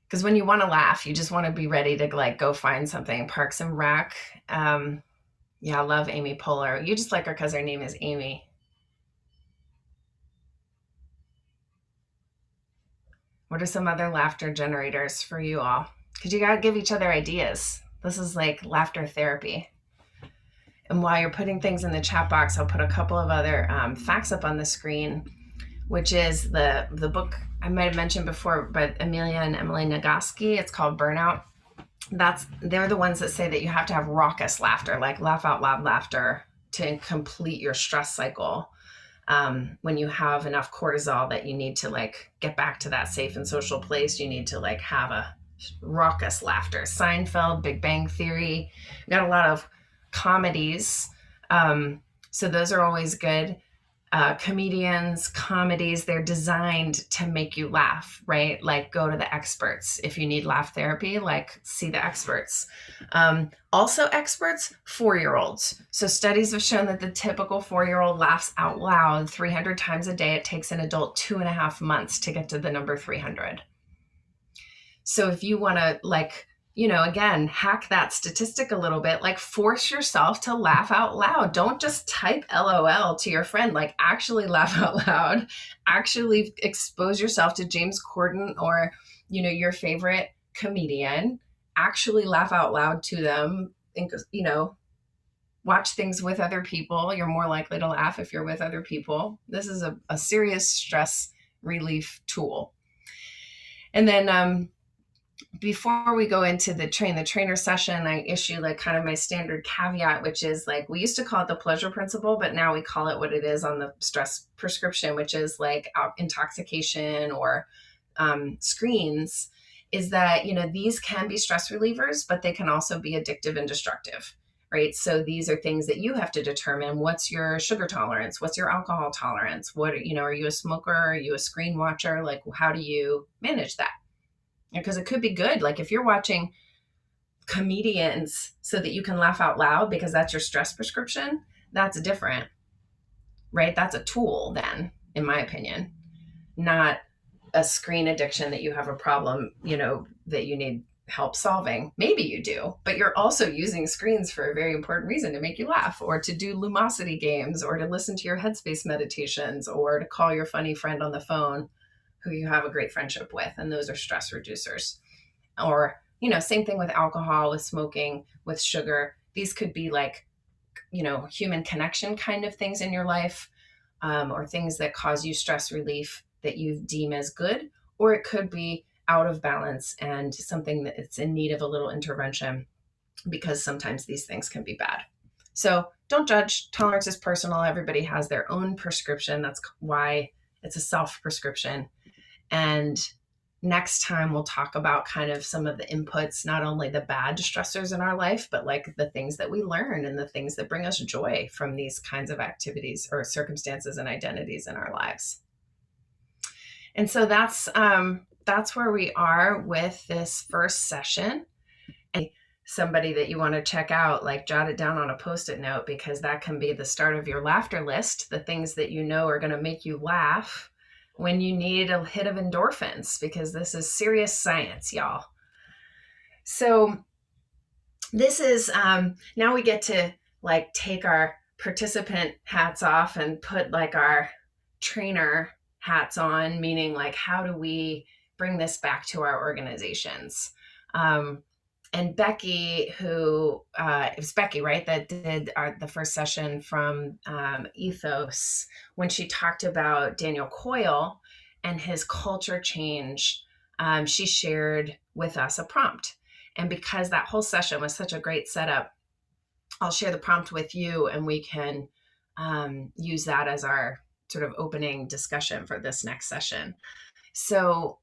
[SPEAKER 2] Because when you want to laugh, you just want to be ready to go find something. Parks and Rec. I love Amy Poehler. You just like her because her name is Amy. What are some other laughter generators for you all? Because you got to give each other ideas. This is like laughter therapy. And while you're putting things in the chat box, I'll put a couple of other facts up on the screen, which is the book I might have mentioned before, but Amelia and Emily Nagoski. It's called Burnout. They're the ones that say that you have to have raucous laughter, like laugh out loud laughter, to complete your stress cycle. When you have enough cortisol that you need to like get back to that safe and social place, you need to like have a raucous laughter. Seinfeld, Big Bang Theory, got a lot of comedies. So those are always good. Comedians, comedies, they're designed to make you laugh, right? Like go to the experts. If you need laugh therapy, like see the experts. Also experts, 4-year-olds. So studies have shown that the typical 4-year-old laughs out loud 300 times a day. It takes an adult 2.5 months to get to the number 300. So if you want to like, again, hack that statistic a little bit, like force yourself to laugh out loud. Don't just type LOL to your friend, like actually laugh out loud, actually expose yourself to James Corden or, your favorite comedian, actually laugh out loud to them, and, watch things with other people. You're more likely to laugh if you're with other people. This is a serious stress relief tool. And then, before we go into the train the trainer session, I issue like kind of my standard caveat, which is like, we used to call it the pleasure principle, but now we call it what it is on the stress prescription, which is like intoxication or screens, is that, these can be stress relievers, but they can also be addictive and destructive, right? So these are things that you have to determine. What's your sugar tolerance? What's your alcohol tolerance? Are you a smoker? Are you a screen watcher? Like, how do you manage that? Because it could be good. Like if you're watching comedians so that you can laugh out loud because that's your stress prescription, that's different, right? That's a tool then, in my opinion, not a screen addiction that you have a problem, that you need help solving. Maybe you do, but you're also using screens for a very important reason, to make you laugh or to do Lumosity games or to listen to your Headspace meditations or to call your funny friend on the phone who you have a great friendship with. And those are stress reducers. Or, same thing with alcohol, with smoking, with sugar. These could be like, human connection kind of things in your life, or things that cause you stress relief that you deem as good, or it could be out of balance and something that it's in need of a little intervention, because sometimes these things can be bad. So don't judge. Tolerance is personal. Everybody has their own prescription. That's why it's a self-prescription. And next time we'll talk about kind of some of the inputs, not only the bad stressors in our life, but like the things that we learn and the things that bring us joy from these kinds of activities or circumstances and identities in our lives. And so that's where we are with this first session. And somebody that you want to check out, like jot it down on a Post-it note, because that can be the start of your laughter list, the things that are going to make you laugh when you need a hit of endorphins, because this is serious science, y'all. So this is, now we get to like take our participant hats off and put like our trainer hats on, meaning like, how do we bring this back to our organizations? And Becky, it was Becky, right, that did the first session from Ethos, when she talked about Daniel Coyle and his culture change, she shared with us a prompt. And because that whole session was such a great setup, I'll share the prompt with you, and we can use that as our sort of opening discussion for this next session. So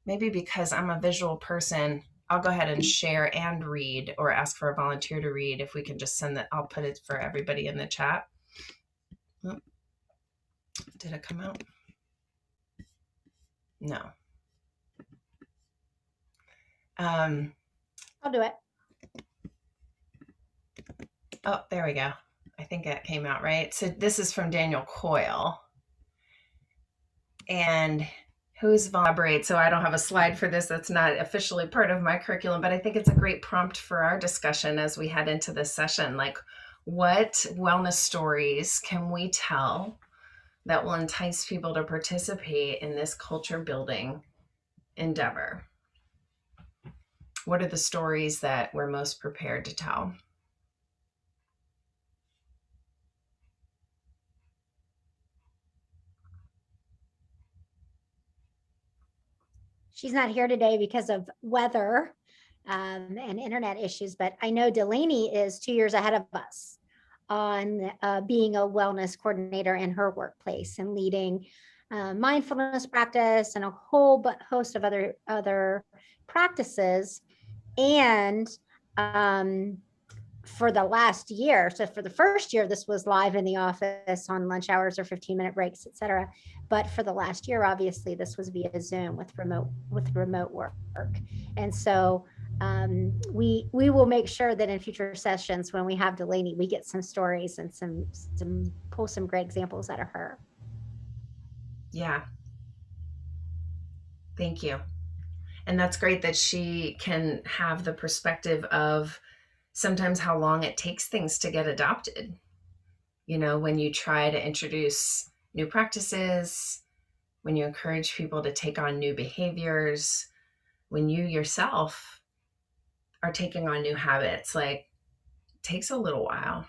[SPEAKER 2] maybe because I'm a visual person, I'll go ahead and share and read, or ask for a volunteer to read. If we can just send that, I'll put it for everybody in the chat. Oh, did it come out? No.
[SPEAKER 1] I'll do it.
[SPEAKER 2] Oh, there we go. I think that came out right. So this is from Daniel Coyle. And who's elaborate? So I don't have a slide for this. That's not officially part of my curriculum, but I think it's a great prompt for our discussion as we head into this session. Like, what wellness stories can we tell that will entice people to participate in this culture building endeavor? What are the stories that we're most prepared to tell?
[SPEAKER 1] She's not here today because of weather and internet issues, but I know Delaney is 2 years ahead of us on being a wellness coordinator in her workplace and leading mindfulness practice and a whole host of other practices. And for the last year, so for the first year, this was live in the office on lunch hours or 15-minute breaks, et cetera. But for the last year, obviously, this was via Zoom with remote work. And so we will make sure that in future sessions when we have Delaney, we get some stories and pull some great examples out of her.
[SPEAKER 2] Yeah. Thank you. And that's great that she can have the perspective of sometimes how long it takes things to get adopted. You know, when you try to introduce new practices, when you encourage people to take on new behaviors, when you yourself are taking on new habits, like, it takes a little while.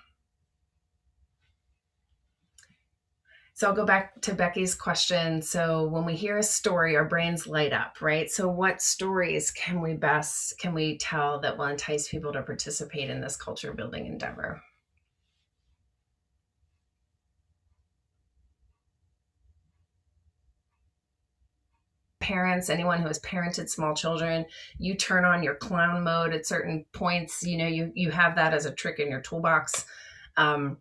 [SPEAKER 2] So I'll go back to Becky's question. So when we hear a story, our brains light up, right? So what stories can we tell that will entice people to participate in this culture building endeavor? Parents, anyone who has parented small children, you turn on your clown mode at certain points. You know, you have that as a trick in your toolbox. And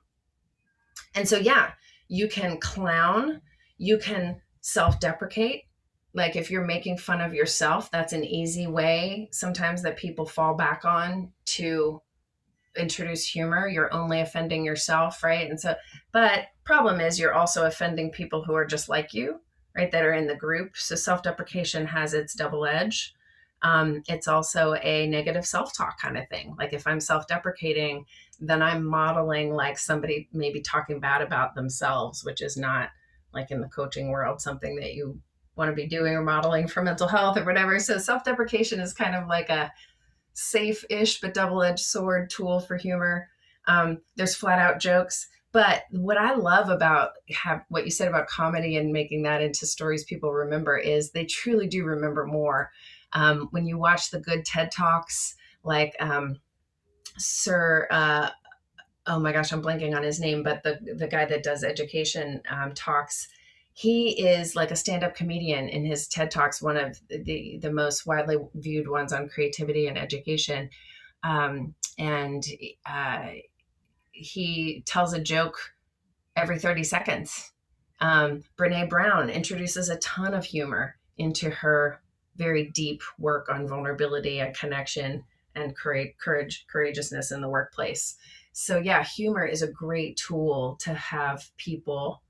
[SPEAKER 2] so, yeah, you can clown, you can self-deprecate. Like if you're making fun of yourself, that's an easy way sometimes that people fall back on to introduce humor. You're only offending yourself, right? And so, but problem is you're also offending people who are just like you, right? That are in the group. So self-deprecation has its double edge. It's also a negative self-talk kind of thing. Like if I'm self-deprecating, then I'm modeling like somebody maybe talking bad about themselves, which is not, like in the coaching world, something that you want to be doing or modeling for mental health or whatever. So self-deprecation is kind of like a safe-ish but double-edged sword tool for humor. There's flat out jokes. But what I love about what you said about comedy and making that into stories people remember is they truly do remember more. When you watch the good TED Talks, like Sir, oh my gosh, I'm blanking on his name, but the guy that does education talks, he is like a stand-up comedian in his TED Talks, one of the most widely viewed ones on creativity and education. And he tells a joke every 30 seconds. Brene Brown introduces a ton of humor into her very deep work on vulnerability and connection and courageousness in the workplace. So yeah, humor is a great tool to have people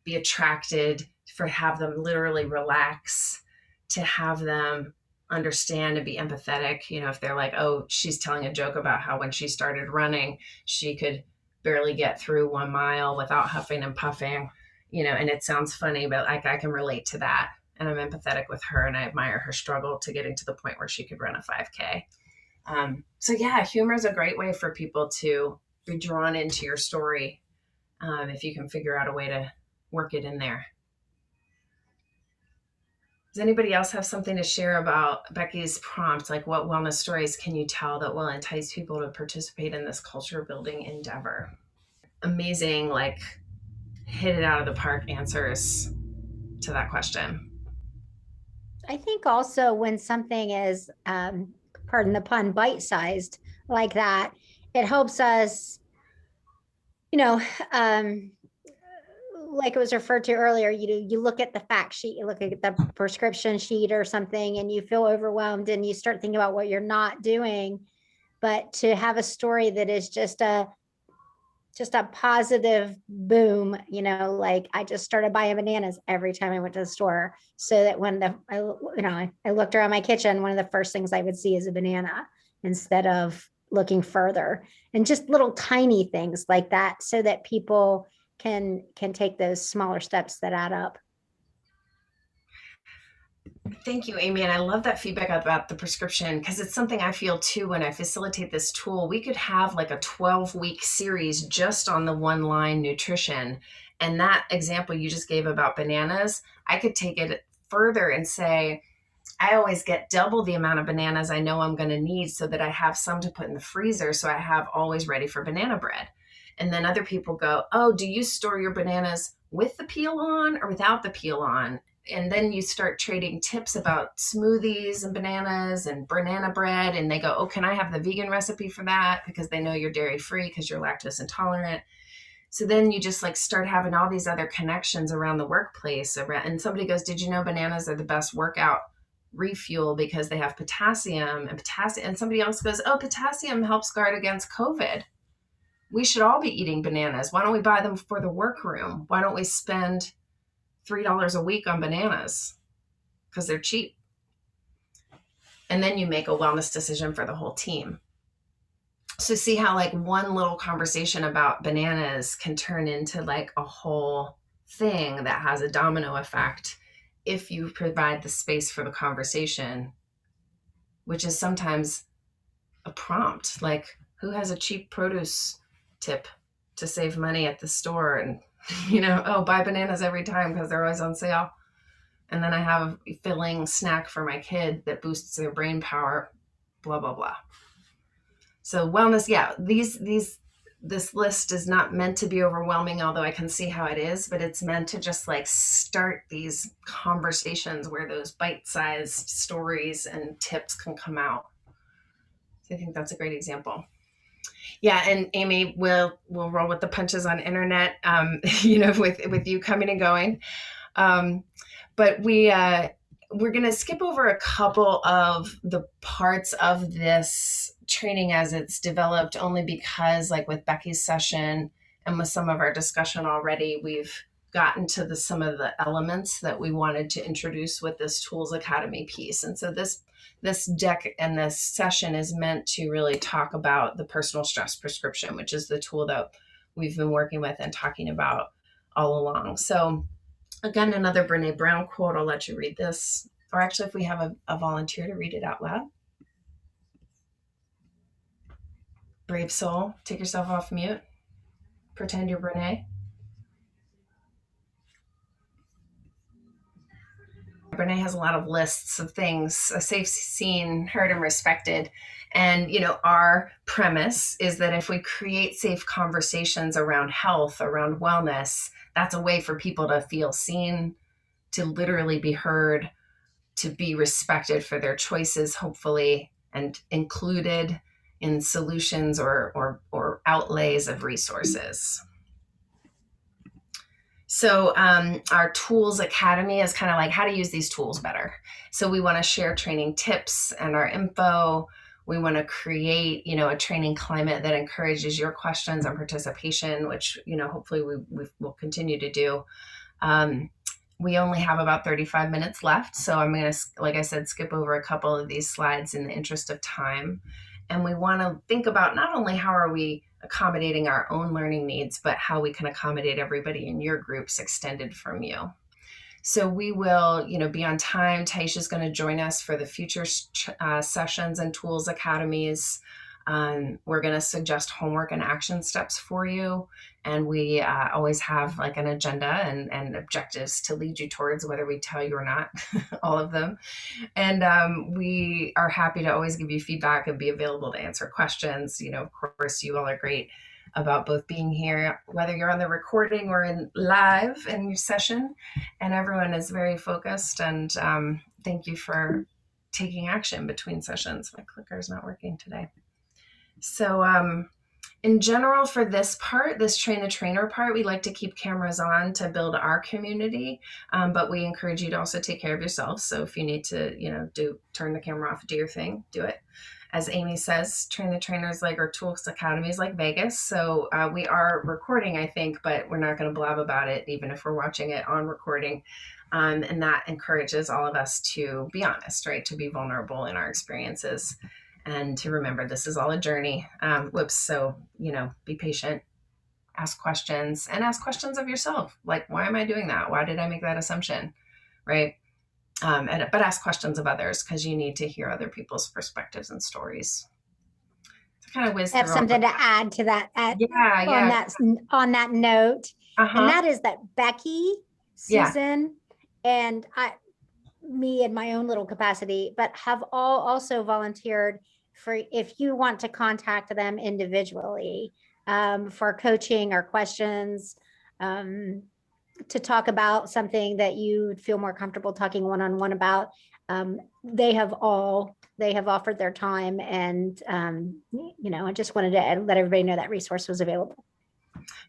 [SPEAKER 2] be attracted, have them literally relax, to have them understand and be empathetic. You know, if they're like, oh, she's telling a joke about how when she started running, she could barely get through 1 mile without huffing and puffing, you know, and it sounds funny, but like I can relate to that. And I'm empathetic with her and I admire her struggle to getting to the point where she could run a 5K. So yeah, humor is a great way for people to be drawn into your story if you can figure out a way to work it in there. Does anybody else have something to share about Becky's prompt? Like, what wellness stories can you tell that will entice people to participate in this culture building endeavor? Amazing, like, hit it out of the park answers to that question.
[SPEAKER 1] I think also when something is, pardon the pun, bite-sized like that, it helps us, you know, like it was referred to earlier, you look at the fact sheet, you look at the prescription sheet or something, and you feel overwhelmed and you start thinking about what you're not doing. But to have a story that is just a positive boom, you know, like I just started buying bananas every time I went to the store, so that when I looked around my kitchen, one of the first things I would see is a banana instead of looking further, and just little tiny things like that, so that people can take those smaller steps that add up.
[SPEAKER 2] Thank you, Amy. And I love that feedback about the prescription because it's something I feel too when I facilitate this tool. We could have like a 12-week series just on the one line nutrition. And that example you just gave about bananas, I could take it further and say, I always get double the amount of bananas I know I'm going to need so that I have some to put in the freezer. So I have always ready for banana bread. And then other people go, oh, do you store your bananas with the peel on or without the peel on? And then you start trading tips about smoothies and bananas and banana bread. And they go, oh, can I have the vegan recipe for that? Because they know you're dairy free because you're lactose intolerant. So then you just like start having all these other connections around the workplace. And somebody goes, did you know bananas are the best workout refuel because they have potassium and potassium? And somebody else goes, oh, potassium helps guard against COVID. We should all be eating bananas. Why don't we buy them for the workroom? Why don't we spend $3 a week on bananas? Because they're cheap. And then you make a wellness decision for the whole team. So see how like one little conversation about bananas can turn into like a whole thing that has a domino effect if you provide the space for the conversation, which is sometimes a prompt, like who has a cheap produce tip to save money at the store? And, oh, buy bananas every time because they're always on sale. And then I have a filling snack for my kid that boosts their brain power, blah, blah, blah. So wellness, yeah, this list is not meant to be overwhelming, although I can see how it is, but it's meant to just like start these conversations where those bite-sized stories and tips can come out. So I think that's a great example. Yeah, and Amy, we'll roll with the punches on internet, with you coming and going. But we're going to skip over a couple of the parts of this training as it's developed, only because like with Becky's session and with some of our discussion already, we've gotten to some of the elements that we wanted to introduce with this Tools Academy piece. And so this deck and this session is meant to really talk about the personal stress prescription, which is the tool that we've been working with and talking about all along. So again, another Brene Brown quote. I'll let you read this. Or actually, if we have a volunteer to read it out loud. Brave soul, take yourself off mute. Pretend you're Brene. Brene has a lot of lists of things: safe, seen, heard, and respected. And, our premise is that if we create safe conversations around health, around wellness, that's a way for people to feel seen, to literally be heard, to be respected for their choices, hopefully, and included in solutions or outlays of resources. So our Tools Academy is kind of like how to use these tools better. So we want to share training tips and our info. We want to create, a training climate that encourages your questions and participation, which, hopefully we will continue to do. We only have about 35 minutes left. So I'm going to, like I said, skip over a couple of these slides in the interest of time. And we want to think about not only how are we accommodating our own learning needs, but how we can accommodate everybody in your groups extended from you. So we will, be on time. Taisha's going to join us for the future sessions and Tools Academies. We're going to suggest homework and action steps for you. And we always have like an agenda and objectives to lead you towards, whether we tell you or not, all of them. And we are happy to always give you feedback and be available to answer questions. Of course, you all are great about both being here, whether you're on the recording or in live in your session. And everyone is very focused. And thank you for taking action between sessions. My clicker is not working today. So in general, for this part, this train the trainer part, we like to keep cameras on to build our community, but we encourage you to also take care of yourself. So if you need to, turn the camera off, do your thing, do it. As Amy says, Train the Trainers like our Tools Academy is like Vegas. So we are recording, I think, but we're not going to blab about it, even if we're watching it on recording. And that encourages all of us to be honest, right? To be vulnerable in our experiences. And to remember, this is all a journey. So, be patient. ask questions, and ask questions of yourself. Like, why am I doing that? Why did I make that assumption? Right. But ask questions of others, because you need to hear other people's perspectives and stories. To kind of whiz
[SPEAKER 1] I have
[SPEAKER 2] through all
[SPEAKER 1] something
[SPEAKER 2] of
[SPEAKER 1] to
[SPEAKER 2] that.
[SPEAKER 1] add to that
[SPEAKER 2] Yeah, yeah.
[SPEAKER 1] on that note, and
[SPEAKER 2] Uh-huh.
[SPEAKER 1] that is that Becky,
[SPEAKER 2] Yeah.
[SPEAKER 1] Susan, and me in my own little capacity, but have all also volunteered for if you want to contact them individually for coaching or questions, to talk about something that you would feel more comfortable talking one-on-one about. They have offered their time, and I just wanted to let everybody know that resource was available.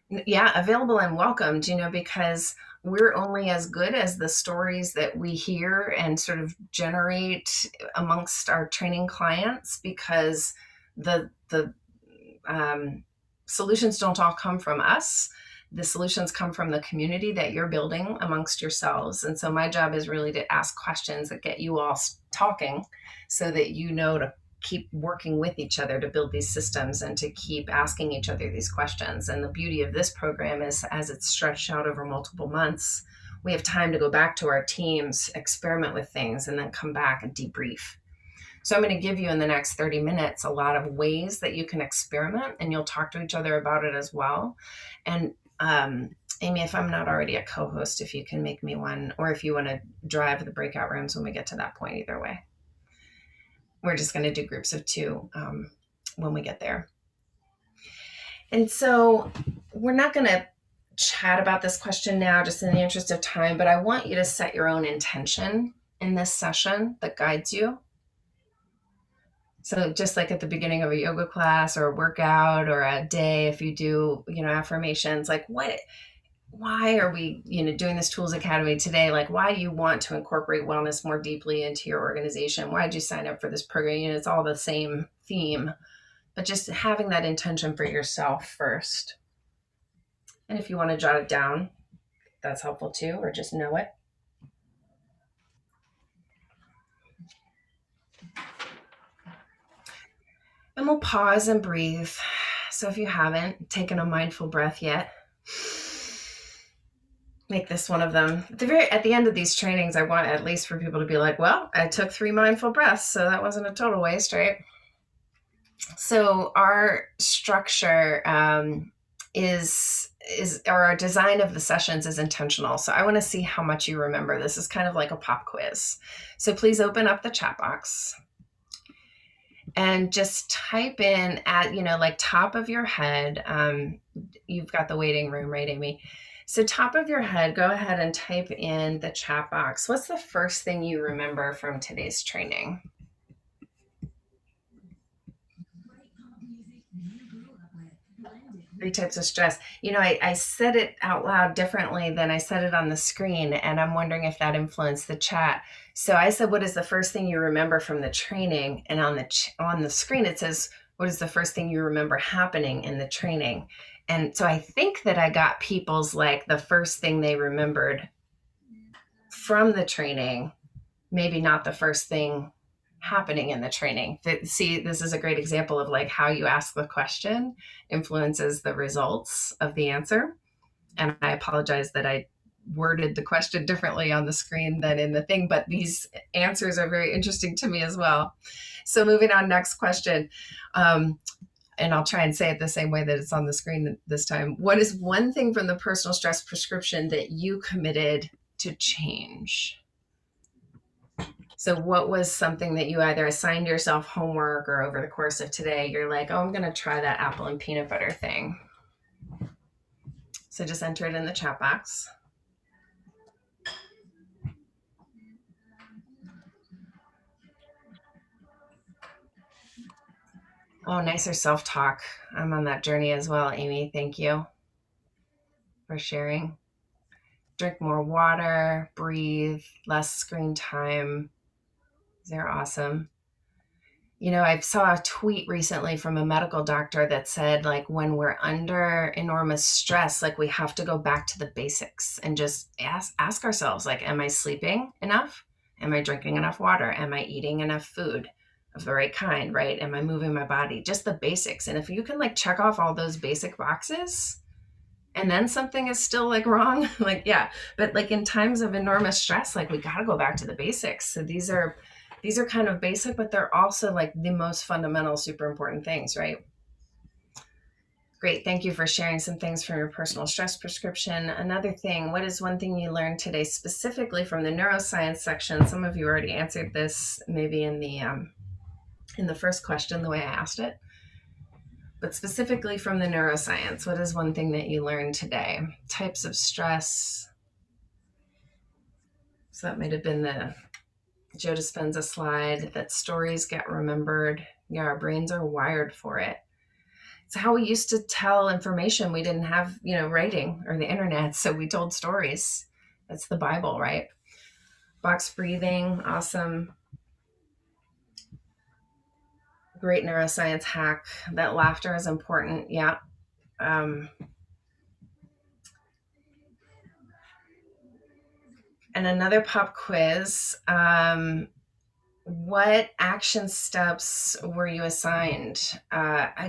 [SPEAKER 2] Yeah, available and welcomed, because we're only as good as the stories that we hear and sort of generate amongst our training clients, because the solutions don't all come from us. The solutions come from the community that you're building amongst yourselves. And so my job is really to ask questions that get you all talking, so that to keep working with each other to build these systems and to keep asking each other these questions. And the beauty of this program is, as it's stretched out over multiple months, we have time to go back to our teams, experiment with things, and then come back and debrief. So I'm going to give you in the next 30 minutes a lot of ways that you can experiment, and you'll talk to each other about it as well. And Amy, if I'm not already a co-host, if you can make me one, or if you want to drive the breakout rooms when we get to that point, either way. We're just going to do groups of 2 when we get there. And so we're not going to chat about this question now, just in the interest of time, but I want you to set your own intention in this session that guides you. So just like at the beginning of a yoga class or a workout or a day, if you do, affirmations, like why are we, doing this Tools Academy today? Like, why do you want to incorporate wellness more deeply into your organization? Why did you sign up for this program? It's all the same theme, but just having that intention for yourself first. And if you want to jot it down, that's helpful too, or just know it. And we'll pause and breathe. So if you haven't taken a mindful breath yet, make this one of them. At the end of these trainings, I want at least for people to be like, well, I took 3 mindful breaths, so that wasn't a total waste, right? So our structure or our design of the sessions is intentional. So I want to see how much you remember. This is kind of like a pop quiz. So please open up the chat box and just type in at, like top of your head. You've got the waiting room, right, Amy? So top of your head, go ahead and type in the chat box. What's the first thing you remember from today's training? 3 types of stress. I said it out loud differently than I said it on the screen, and I'm wondering if that influenced the chat. So I said, what is the first thing you remember from the training? And on the screen, it says, what is the first thing you remember happening in the training? And so I think that I got people's, like, the first thing they remembered from the training, maybe not the first thing happening in the training. See, this is a great example of like how you ask the question influences the results of the answer. And I apologize that I worded the question differently on the screen than in the thing, but these answers are very interesting to me as well. So moving on, next question. And I'll try and say it the same way that it's on the screen this time. What is one thing from the personal stress prescription that you committed to change? So what was something that you either assigned yourself homework, or over the course of today, you're like, oh, I'm going to try that apple and peanut butter thing. So just enter it in the chat box. Oh, nicer self-talk. I'm on that journey as well, Amy. Thank you for sharing. Drink more water, breathe, less screen time. They're awesome. I saw a tweet recently from a medical doctor that said, like, when we're under enormous stress, like, we have to go back to the basics and just ask ourselves, like, am I sleeping enough? Am I drinking enough water? Am I eating enough food of the right kind, right? Am I moving my body? Just the basics. And if you can, like, check off all those basic boxes, and then something is still like wrong. Like, yeah, but like in times of enormous stress, like we got to go back to the basics. So these are kind of basic, but they're also like the most fundamental, super important things, right? Great. Thank you for sharing some things from your personal stress prescription. Another thing, what is one thing you learned today specifically from the neuroscience section? Some of you already answered this maybe in the first question, the way I asked it. But specifically from the neuroscience, what is one thing that you learned today? Types of stress. So that might have been the Joe Dispenza slide, that stories get remembered. Yeah, our brains are wired for it. It's how we used to tell information. We didn't have, writing or the internet, so we told stories. That's the Bible, right? Box breathing, awesome. Great neuroscience hack. That laughter is important. Yeah. And another pop quiz. What action steps were you assigned?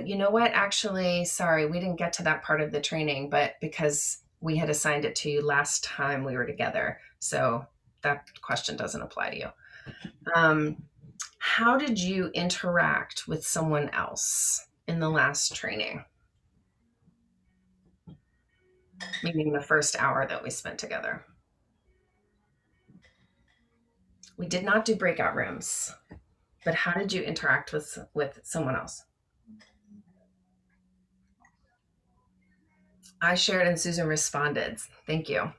[SPEAKER 2] You know what? Actually, sorry, we didn't get to that part of the training, but because we had assigned it to you last time we were together. So that question doesn't apply to you. How did you interact with someone else in the last training? Meaning the first hour that we spent together. We did not do breakout rooms, but how did you interact with someone else? I shared and Susan responded. Thank you.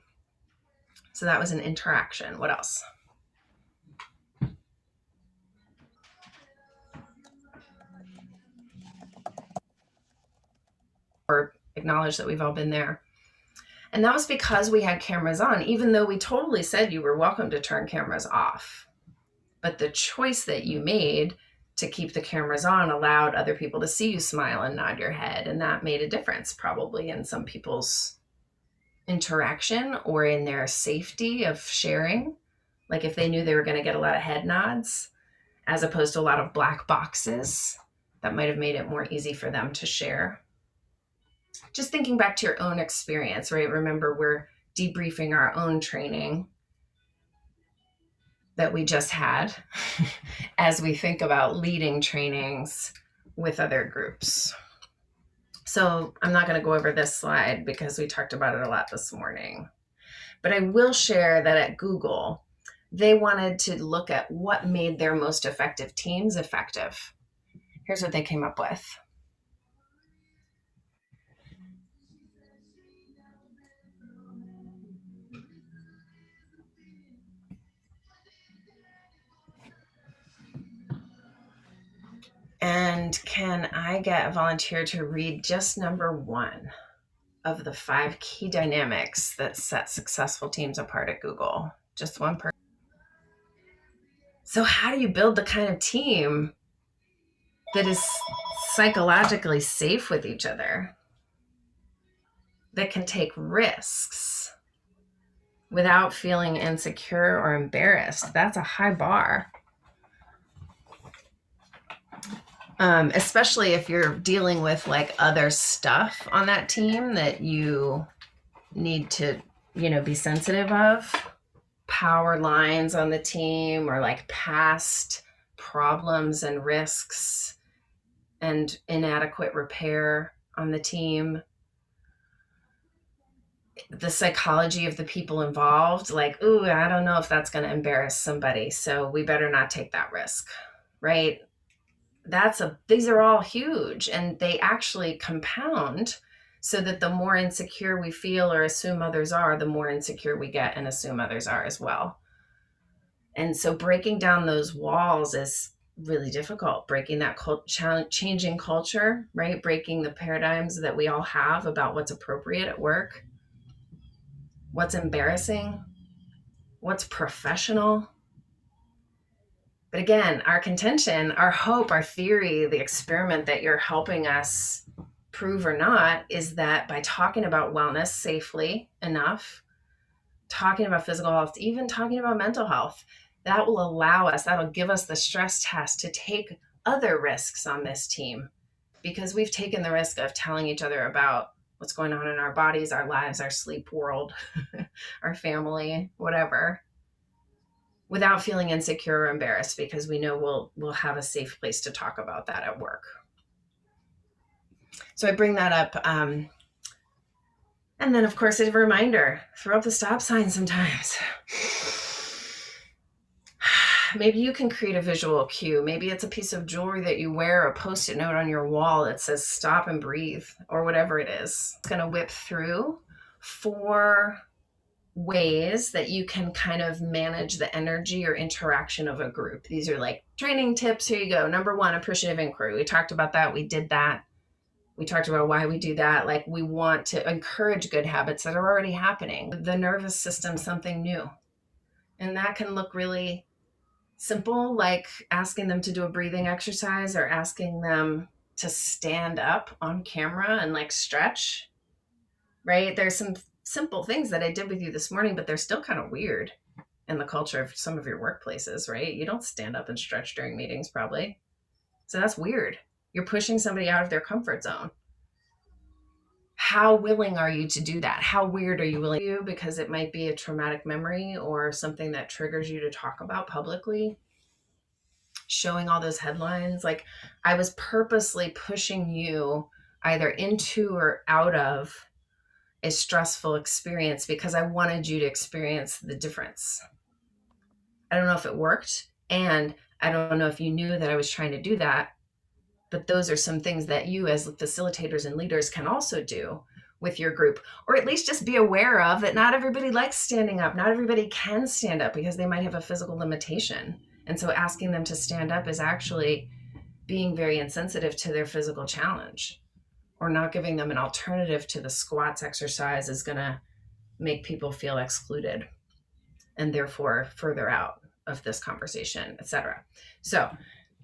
[SPEAKER 2] So that was an interaction. What else? Or acknowledge that we've all been there. And that was because we had cameras on, even though we totally said you were welcome to turn cameras off. But the choice that you made to keep the cameras on allowed other people to see you smile and nod your head. And that made a difference probably in some people's interaction or in their safety of sharing. Like if they knew they were going to get a lot of head nods as opposed to a lot of black boxes, that might have made it more easy for them to share. Just thinking back to your own experience, right? Remember, we're debriefing our own training that we just had as we think about leading trainings with other groups. So I'm not going to go over this slide because we talked about it a lot this morning. But I will share that at Google, they wanted to look at what made their most effective teams effective. Here's what they came up with. And can I get a volunteer to read just number 1 of the 5 key dynamics that set successful teams apart at Google? Just one person. So how do you build the kind of team that is psychologically safe with each other, that can take risks without feeling insecure or embarrassed? That's a high bar. Especially if you're dealing with like other stuff on that team that you need to, be sensitive of. Power lines on the team or like past problems and risks and inadequate repair on the team. The psychology of the people involved, like, ooh, I don't know if that's going to embarrass somebody, so we better not take that risk, right? These are all huge, and they actually compound so that the more insecure we feel or assume others are, the more insecure we get and assume others are as well. And so breaking down those walls is really difficult. Breaking that changing culture, right? Breaking the paradigms that we all have about what's appropriate at work, what's embarrassing, what's professional. But again, our contention, our hope, our theory, the experiment that you're helping us prove or not is that by talking about wellness safely enough, talking about physical health, even talking about mental health, that will allow us, that'll give us the stress test to take other risks on this team, because we've taken the risk of telling each other about what's going on in our bodies, our lives, our sleep world, our family, whatever, without feeling insecure or embarrassed, because we know we'll have a safe place to talk about that at work. So I bring that up. And then, of course, a reminder, throw up the stop sign sometimes. Maybe you can create a visual cue. Maybe it's a piece of jewelry that you wear, a Post-it note on your wall that says stop and breathe, or whatever it is. It's going to whip through 4 ways that you can kind of manage the energy or interaction of a group. These are like training tips. Here you go. Number 1, appreciative inquiry. We talked about that. We did that. We talked about why we do that. Like, we want to encourage good habits that are already happening. The nervous system, something new. And that can look really simple, like asking them to do a breathing exercise or asking them to stand up on camera and like stretch, right? There's some simple things that I did with you this morning, but they're still kind of weird in the culture of some of your workplaces, right? You don't stand up and stretch during meetings, probably. So that's weird. You're pushing somebody out of their comfort zone. How willing are you to do that? How weird are you willing to do? Because it might be a traumatic memory or something that triggers you to talk about publicly. Showing all those headlines, like I was purposely pushing you either into or out of a stressful experience because I wanted you to experience the difference. I don't know if it worked, and I don't know if you knew that I was trying to do that, but those are some things that you as facilitators and leaders can also do with your group, or at least just be aware of that not everybody likes standing up. Not everybody can stand up because they might have a physical limitation. And so asking them to stand up is actually being very insensitive to their physical challenge, or not giving them an alternative to the squats exercise is going to make people feel excluded and therefore further out of this conversation, etc. So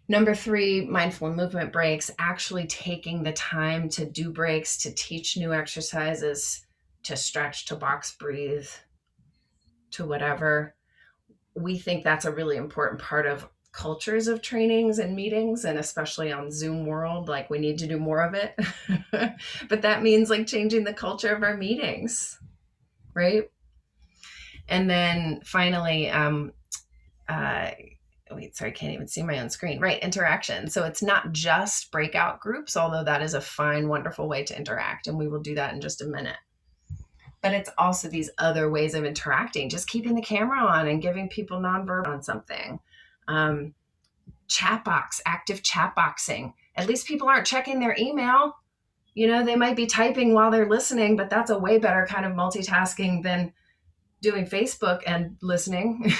[SPEAKER 2] number 3, mindful movement breaks, actually taking the time to do breaks, to teach new exercises, to stretch, to box breathe, to whatever. We think that's a really important part of cultures of trainings and meetings, and especially on Zoom world, like we need to do more of it. But that means like changing the culture of our meetings, right? And then finally, wait, sorry, I can't even see my own screen. Right, interaction. So it's not just breakout groups, although that is a fine, wonderful way to interact, and we will do that in just a minute. But it's also these other ways of interacting, just keeping the camera on and giving people nonverbal on something. Chat box, active chat boxing. At least people aren't checking their email. You know, they might be typing while they're listening, but that's a way better kind of multitasking than doing Facebook and listening.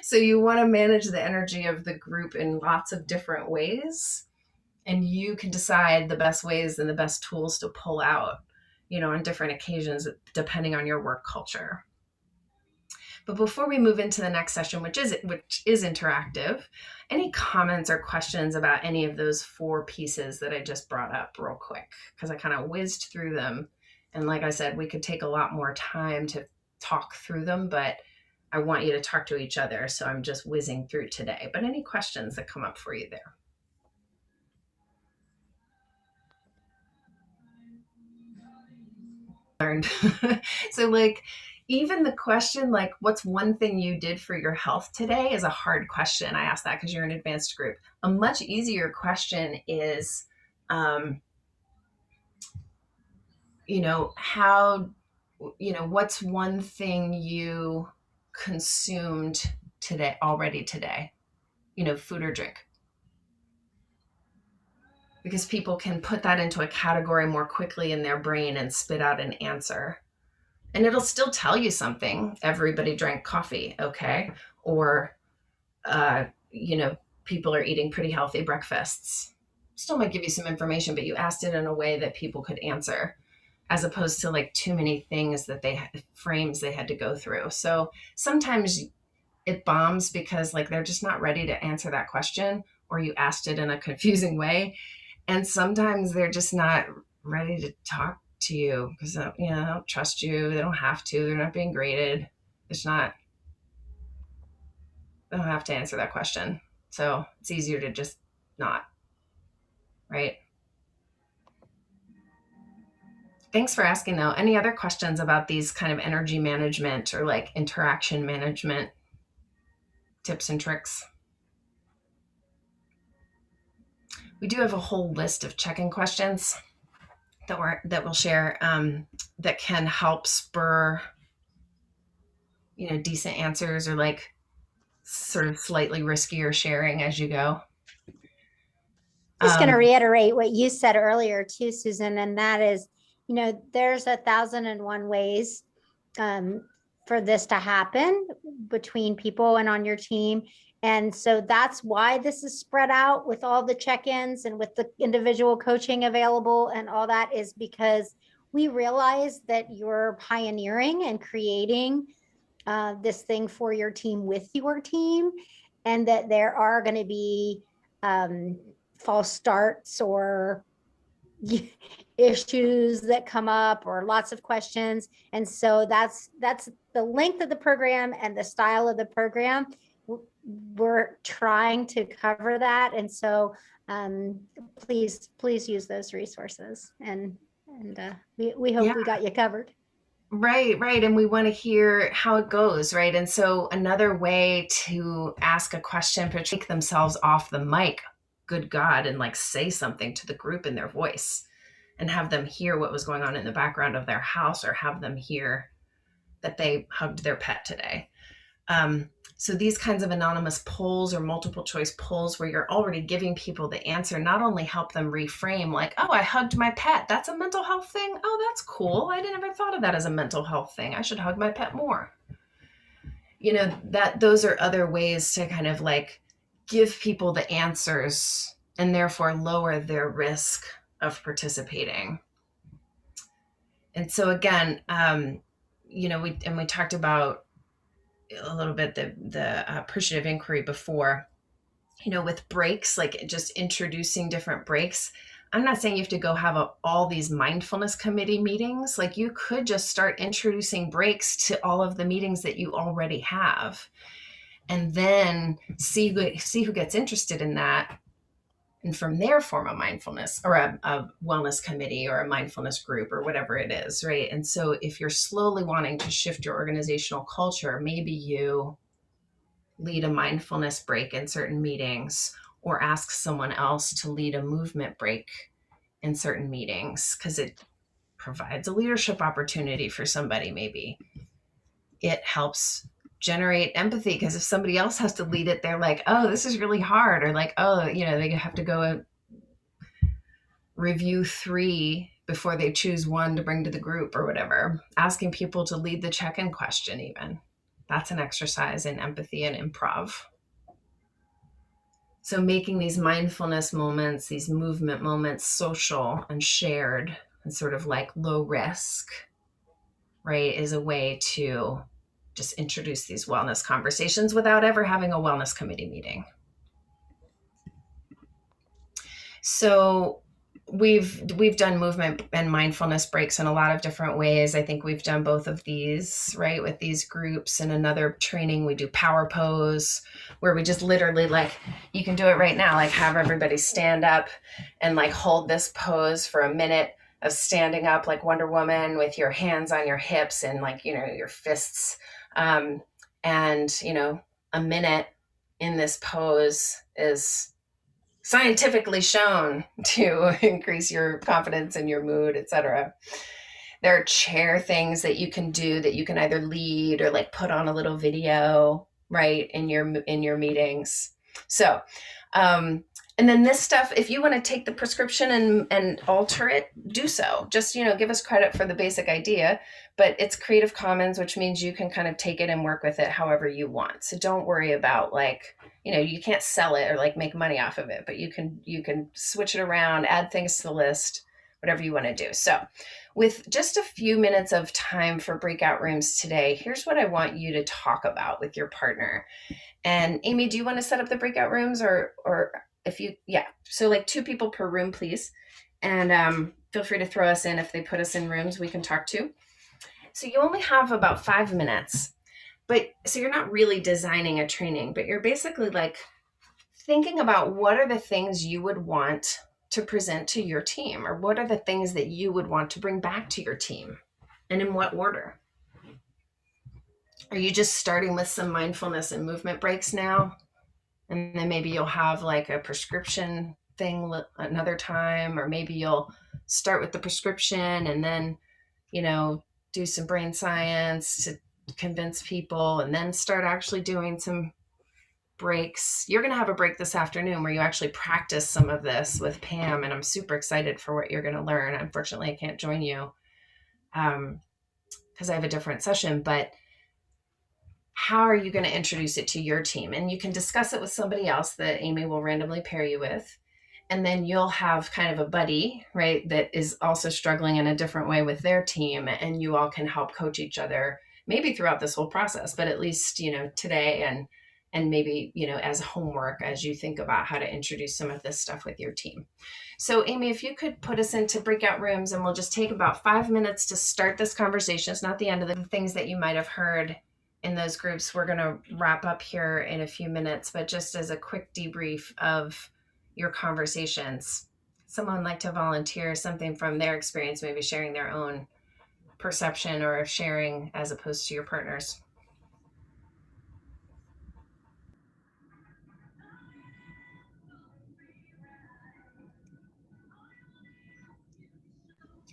[SPEAKER 2] So you want to manage the energy of the group in lots of different ways. And you can decide the best ways and the best tools to pull out, you know, on different occasions, depending on your work culture. But before we move into the next session, which is interactive, any comments or questions about any of those 4 pieces that I just brought up real quick? Because I kind of whizzed through them. And like I said, we could take a lot more time to talk through them, but I want you to talk to each other. So I'm just whizzing through today. But any questions that come up for you there? Learned. So like, even the question, like, what's one thing you did for your health today is a hard question. I ask that because you're an advanced group. A much easier question is, what's one thing you consumed already today, food or drink? Because people can put that into a category more quickly in their brain and spit out an answer. And it'll still tell you something. Everybody drank coffee, okay? Or, people are eating pretty healthy breakfasts. Still might give you some information, but you asked it in a way that people could answer, as opposed to like too many things that frames they had to go through. So sometimes it bombs because like they're just not ready to answer that question, or you asked it in a confusing way. And sometimes they're just not ready to talk to you because they don't trust you. They don't have to. They're not being graded. They don't have to answer that question. So it's easier to just not, right? Thanks for asking though. Any other questions about these kind of energy management or like interaction management tips and tricks? We do have a whole list of check-in questions that we'll share that can help spur, decent answers or like sort of slightly riskier sharing as you go.
[SPEAKER 1] Just going to reiterate what you said earlier too, Susan, and that is, there's 1,001 ways for this to happen between people and on your team. And so that's why this is spread out with all the check-ins and with the individual coaching available and all that, is because we realize that you're pioneering and creating this thing for your team with your team, and that there are going to be false starts or issues that come up or lots of questions. And so that's the length of the program and the style of the program. We're trying to cover that. And so please use those resources. And we hope we got you covered.
[SPEAKER 2] Right. And we want to hear how it goes, right? And so another way to ask a question, but take themselves off the mic, good God, and like say something to the group in their voice and have them hear what was going on in the background of their house, or have them hear that they hugged their pet today. So these kinds of anonymous polls or multiple choice polls where you're already giving people the answer, not only help them reframe like, oh, I hugged my pet. That's a mental health thing. Oh, that's cool. I never thought of that as a mental health thing. I should hug my pet more. That those are other ways to kind of like give people the answers and therefore lower their risk of participating. And so again, we talked about a little bit the appreciative inquiry before, with breaks, like just introducing different breaks. I'm not saying you have to go have all these mindfulness committee meetings. Like you could just start introducing breaks to all of the meetings that you already have, and then see who gets interested in that. And from there, form a mindfulness or a wellness committee or a mindfulness group or whatever it is, right? And so if you're slowly wanting to shift your organizational culture, maybe you lead a mindfulness break in certain meetings, or ask someone else to lead a movement break in certain meetings, because it provides a leadership opportunity for somebody. Maybe it helps generate empathy, because if somebody else has to lead it, they're like, oh, this is really hard, or like, oh, they have to go and review 3 before they choose 1 to bring to the group or whatever. Asking people to lead the check-in question, even that's an exercise in empathy and improv. So making these mindfulness moments, these movement moments, social and shared and sort of like low risk, right, is a way to just introduce these wellness conversations without ever having a wellness committee meeting. So we've done movement and mindfulness breaks in a lot of different ways. I think we've done both of these, right, with these groups. In another training, we do power pose, where we just literally, like, you can do it right now, like have everybody stand up and like hold this pose for a minute of standing up like Wonder Woman with your hands on your hips and like, your fists. And, a minute in this pose is scientifically shown to increase your confidence and your mood, etc. There are chair things that you can do that you can either lead or like put on a little video, right, in your meetings. So, and then this stuff, if you want to take the prescription and alter it, do so. Just, give us credit for the basic idea, but it's Creative Commons, which means you can kind of take it and work with it however you want. So don't worry about like, you can't sell it or like make money off of it, but you can switch it around, add things to the list, whatever you want to do. So with just a few minutes of time for breakout rooms today, here's what I want you to talk about with your partner. And Amy, do you want to set up the breakout rooms or if you, yeah. So like 2 people per room, please. And feel free to throw us in if they put us in rooms we can talk to. So you only have about 5 minutes, but so you're not really designing a training, but you're basically like thinking about what are the things you would want to present to your team? Or what are the things that you would want to bring back to your team? And in what order? Are you just starting with some mindfulness and movement breaks now? And then maybe you'll have like a prescription thing another time, or maybe you'll start with the prescription and then, do some brain science to convince people and then start actually doing some breaks. You're going to have a break this afternoon where you actually practice some of this with Pam, and I'm super excited for what you're going to learn. Unfortunately, I can't join you because I have a different session, but how are you going to introduce it to your team? And you can discuss it with somebody else that Amy will randomly pair you with. And then you'll have kind of a buddy, right, that is also struggling in a different way with their team. And you all can help coach each other, maybe throughout this whole process, but at least, today and maybe, as homework as you think about how to introduce some of this stuff with your team. So Amy, if you could put us into breakout rooms, and we'll just take about 5 minutes to start this conversation. It's not the end of the things that you might have heard in those groups. We're going to wrap up here in a few minutes, but just as a quick debrief of your conversations, someone like to volunteer something from their experience, maybe sharing their own perception or sharing as opposed to your partners.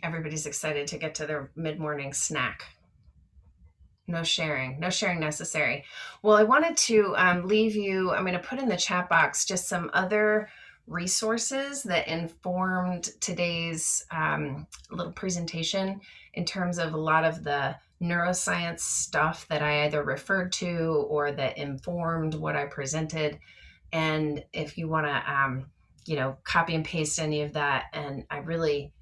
[SPEAKER 2] Everybody's excited to get to their mid-morning snack. No sharing necessary. Well, I wanted to leave you, I'm going to put in the chat box just some other resources that informed today's little presentation in terms of a lot of the neuroscience stuff that I either referred to or that informed what I presented. And if you want to, copy and paste any of that, and I really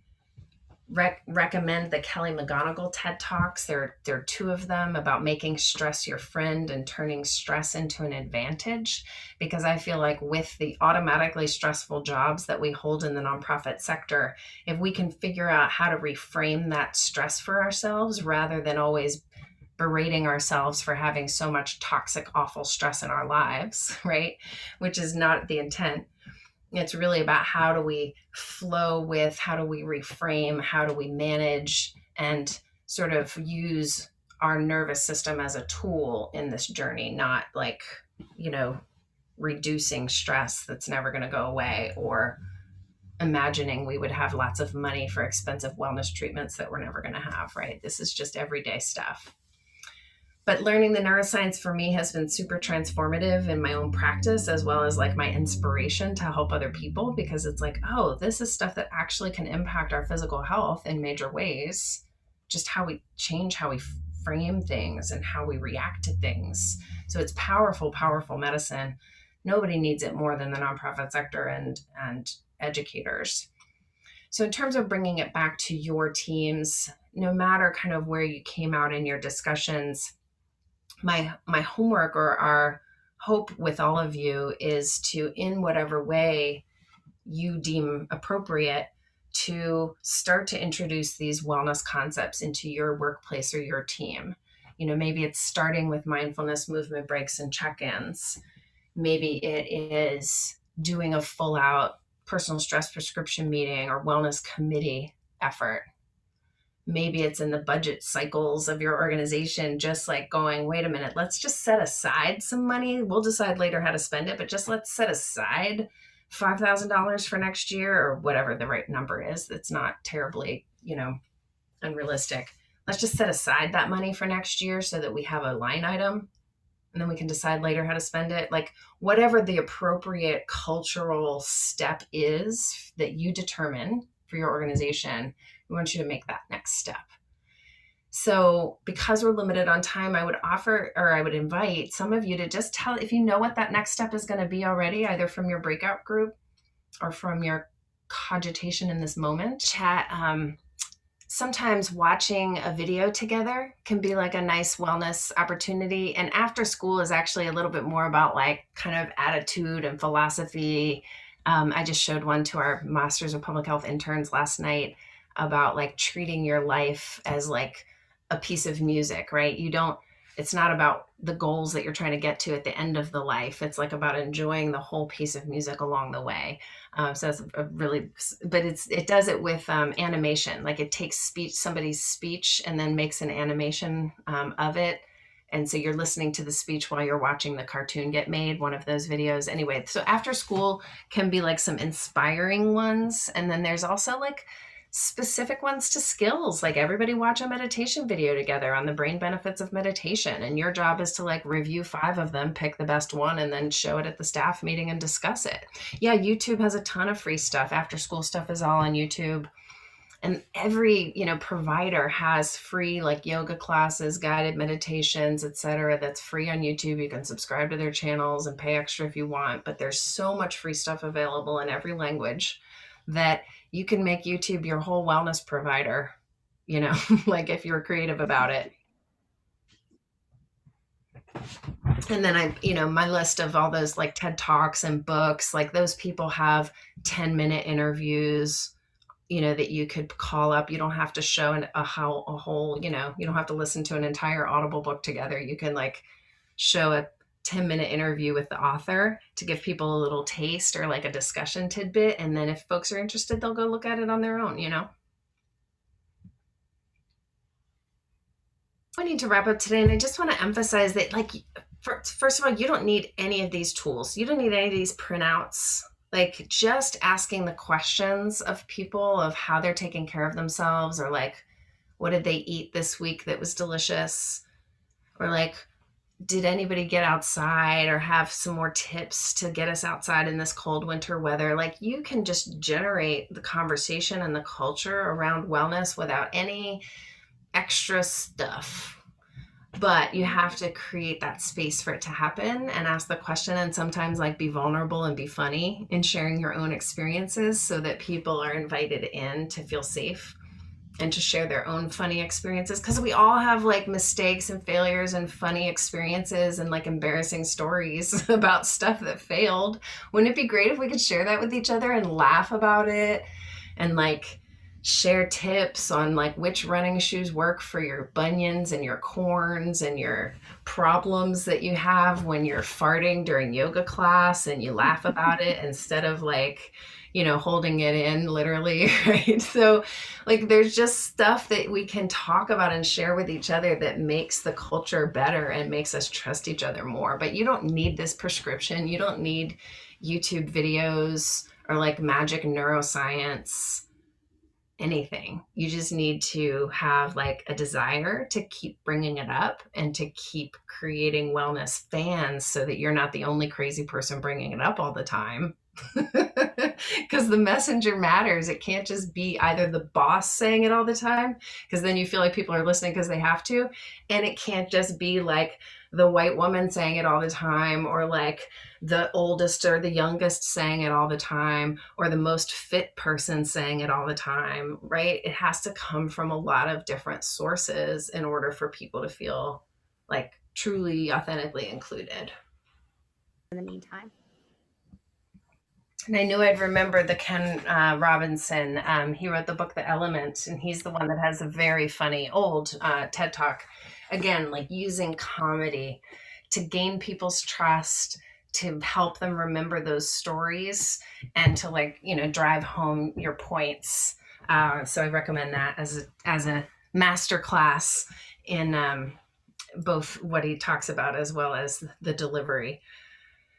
[SPEAKER 2] recommend the Kelly McGonigal TED Talks. There are 2 of them about making stress your friend and turning stress into an advantage, because I feel like with the automatically stressful jobs that we hold in the nonprofit sector, if we can figure out how to reframe that stress for ourselves rather than always berating ourselves for having so much toxic, awful stress in our lives, right? Which is not the intent. It's really about how do we flow with, how do we reframe, how do we manage and sort of use our nervous system as a tool in this journey, not like, reducing stress that's never going to go away, or imagining we would have lots of money for expensive wellness treatments that we're never going to have, right? This is just everyday stuff. But learning the neuroscience for me has been super transformative in my own practice, as well as like my inspiration to help other people, because it's like, oh, this is stuff that actually can impact our physical health in major ways. Just how we change how we frame things and how we react to things. So it's powerful, powerful medicine. Nobody needs it more than the nonprofit sector and educators. So in terms of bringing it back to your teams, no matter kind of where you came out in your discussions, my homework or our hope with all of you is to, in whatever way you deem appropriate, to start to introduce these wellness concepts into your workplace or your team. Maybe it's starting with mindfulness, movement breaks, and check-ins. Maybe it is doing a full out personal stress prescription meeting or wellness committee effort. Maybe it's in the budget cycles of your organization, just like going, wait a minute, let's just set aside some money. We'll decide later how to spend it, but just let's set aside $5,000 for next year, or whatever the right number is. That's not terribly, unrealistic. Let's just set aside that money for next year so that we have a line item, and then we can decide later how to spend it. Like whatever the appropriate cultural step is that you determine for your organization, we want you to make that next step. So because we're limited on time, I would invite some of you to just tell, if you know what that next step is going to be already, either from your breakout group or from your cogitation in this moment, chat. Sometimes watching a video together can be like a nice wellness opportunity. And after school is actually a little bit more about like kind of attitude and philosophy. I just showed one to our Masters of Public Health interns last night about like treating your life as like a piece of music, right? You don't It's not about the goals that you're trying to get to at the end of the life. It's like about enjoying the whole piece of music along the way. So it's a really, but it does it with animation. Like it takes somebody's speech and then makes an animation of it. And so you're listening to the speech while you're watching the cartoon get made, one of those videos. Anyway, so after school can be like some inspiring ones. And then there's also like specific ones to skills. Like everybody watch a meditation video together on the brain benefits of meditation. And your job is to like review 5 of them, pick the best one, and then show it at the staff meeting and discuss it. Yeah, YouTube has a ton of free stuff. After school stuff is all on YouTube. And every, provider has free like yoga classes, guided meditations, etc. That's free on YouTube. You can subscribe to their channels and pay extra if you want, but there's so much free stuff available in every language that you can make YouTube your whole wellness provider, like if you're creative about it. And then my list of all those like TED Talks and books, like those people have 10-minute interviews, that you could call up. You don't have to show a whole, you don't have to listen to an entire Audible book together. You can like show a 10-minute interview with the author to give people a little taste or like a discussion tidbit. And then if folks are interested, they'll go look at it on their own, I need to wrap up today. And I just want to emphasize that like, first of all, you don't need any of these tools. You don't need any of these printouts. Like just asking the questions of people of how they're taking care of themselves, or like, what did they eat this week that was delicious? Or like, did anybody get outside or have some more tips to get us outside in this cold winter weather? Like you can just generate the conversation and the culture around wellness without any extra stuff. But you have to create that space for it to happen and ask the question, and sometimes like be vulnerable and be funny in sharing your own experiences so that people are invited in to feel safe and to share their own funny experiences. Because we all have like mistakes and failures and funny experiences and like embarrassing stories about stuff that failed. Wouldn't it be great if we could share that with each other and laugh about it and like share tips on like which running shoes work for your bunions and your corns and your problems that you have when you're farting during yoga class, and you laugh about it instead of like, holding it in literally, right? So like there's just stuff that we can talk about and share with each other that makes the culture better and makes us trust each other more. But you don't need this prescription. You don't need YouTube videos or like magic neuroscience, anything. You just need to have like a desire to keep bringing it up and to keep creating wellness fans so that you're not the only crazy person bringing it up all the time. Because the messenger matters. It can't just be either the boss saying it all the time, because then you feel like people are listening because they have to. And it can't just be like the white woman saying it all the time, or like the oldest or the youngest saying it all the time, or the most fit person saying it all the time, right? It has to come from a lot of different sources in order for people to feel like truly authentically included.
[SPEAKER 1] In the meantime.
[SPEAKER 2] And I knew I'd remember the Ken Robinson. He wrote the book, The Element, and he's the one that has a very funny old TED Talk. Again, like using comedy to gain people's trust, to help them remember those stories, and to like, drive home your points. So I recommend that as a master class in both what he talks about as well as the delivery.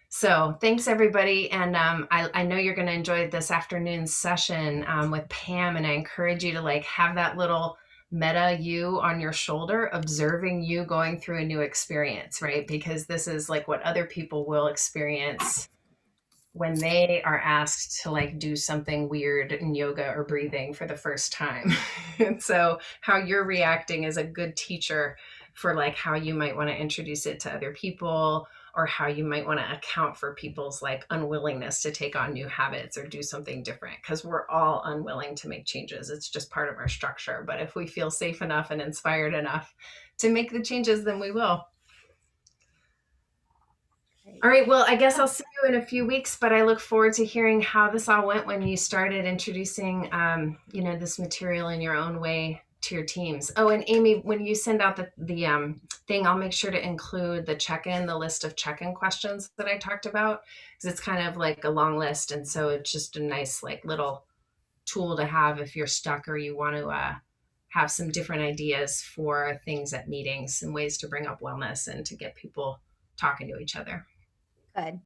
[SPEAKER 2] So thanks, everybody. And I know you're going to enjoy this afternoon's session with Pam, and I encourage you to like have that little meta you on your shoulder, observing you going through a new experience, right? Because this is like what other people will experience when they are asked to like do something weird in yoga or breathing for the first time. And so how you're reacting is a good teacher for like how you might want to introduce it to other people, or how you might want to account for people's like unwillingness to take on new habits or do something different, because we're all unwilling to make changes. It's just part of our structure. But if we feel safe enough and inspired enough to make the changes, then we will. All right, well, I guess I'll see you in a few weeks, but I look forward to hearing how this all went when you started introducing, this material in your own way to your teams. Oh, and Amy, when you send out the thing, I'll make sure to include the list of check-in questions that I talked about, because it's kind of like a long list, and so it's just a nice like little tool to have if you're stuck or you want to have some different ideas for things at meetings and ways to bring up wellness and to get people talking to each other.
[SPEAKER 1] Good.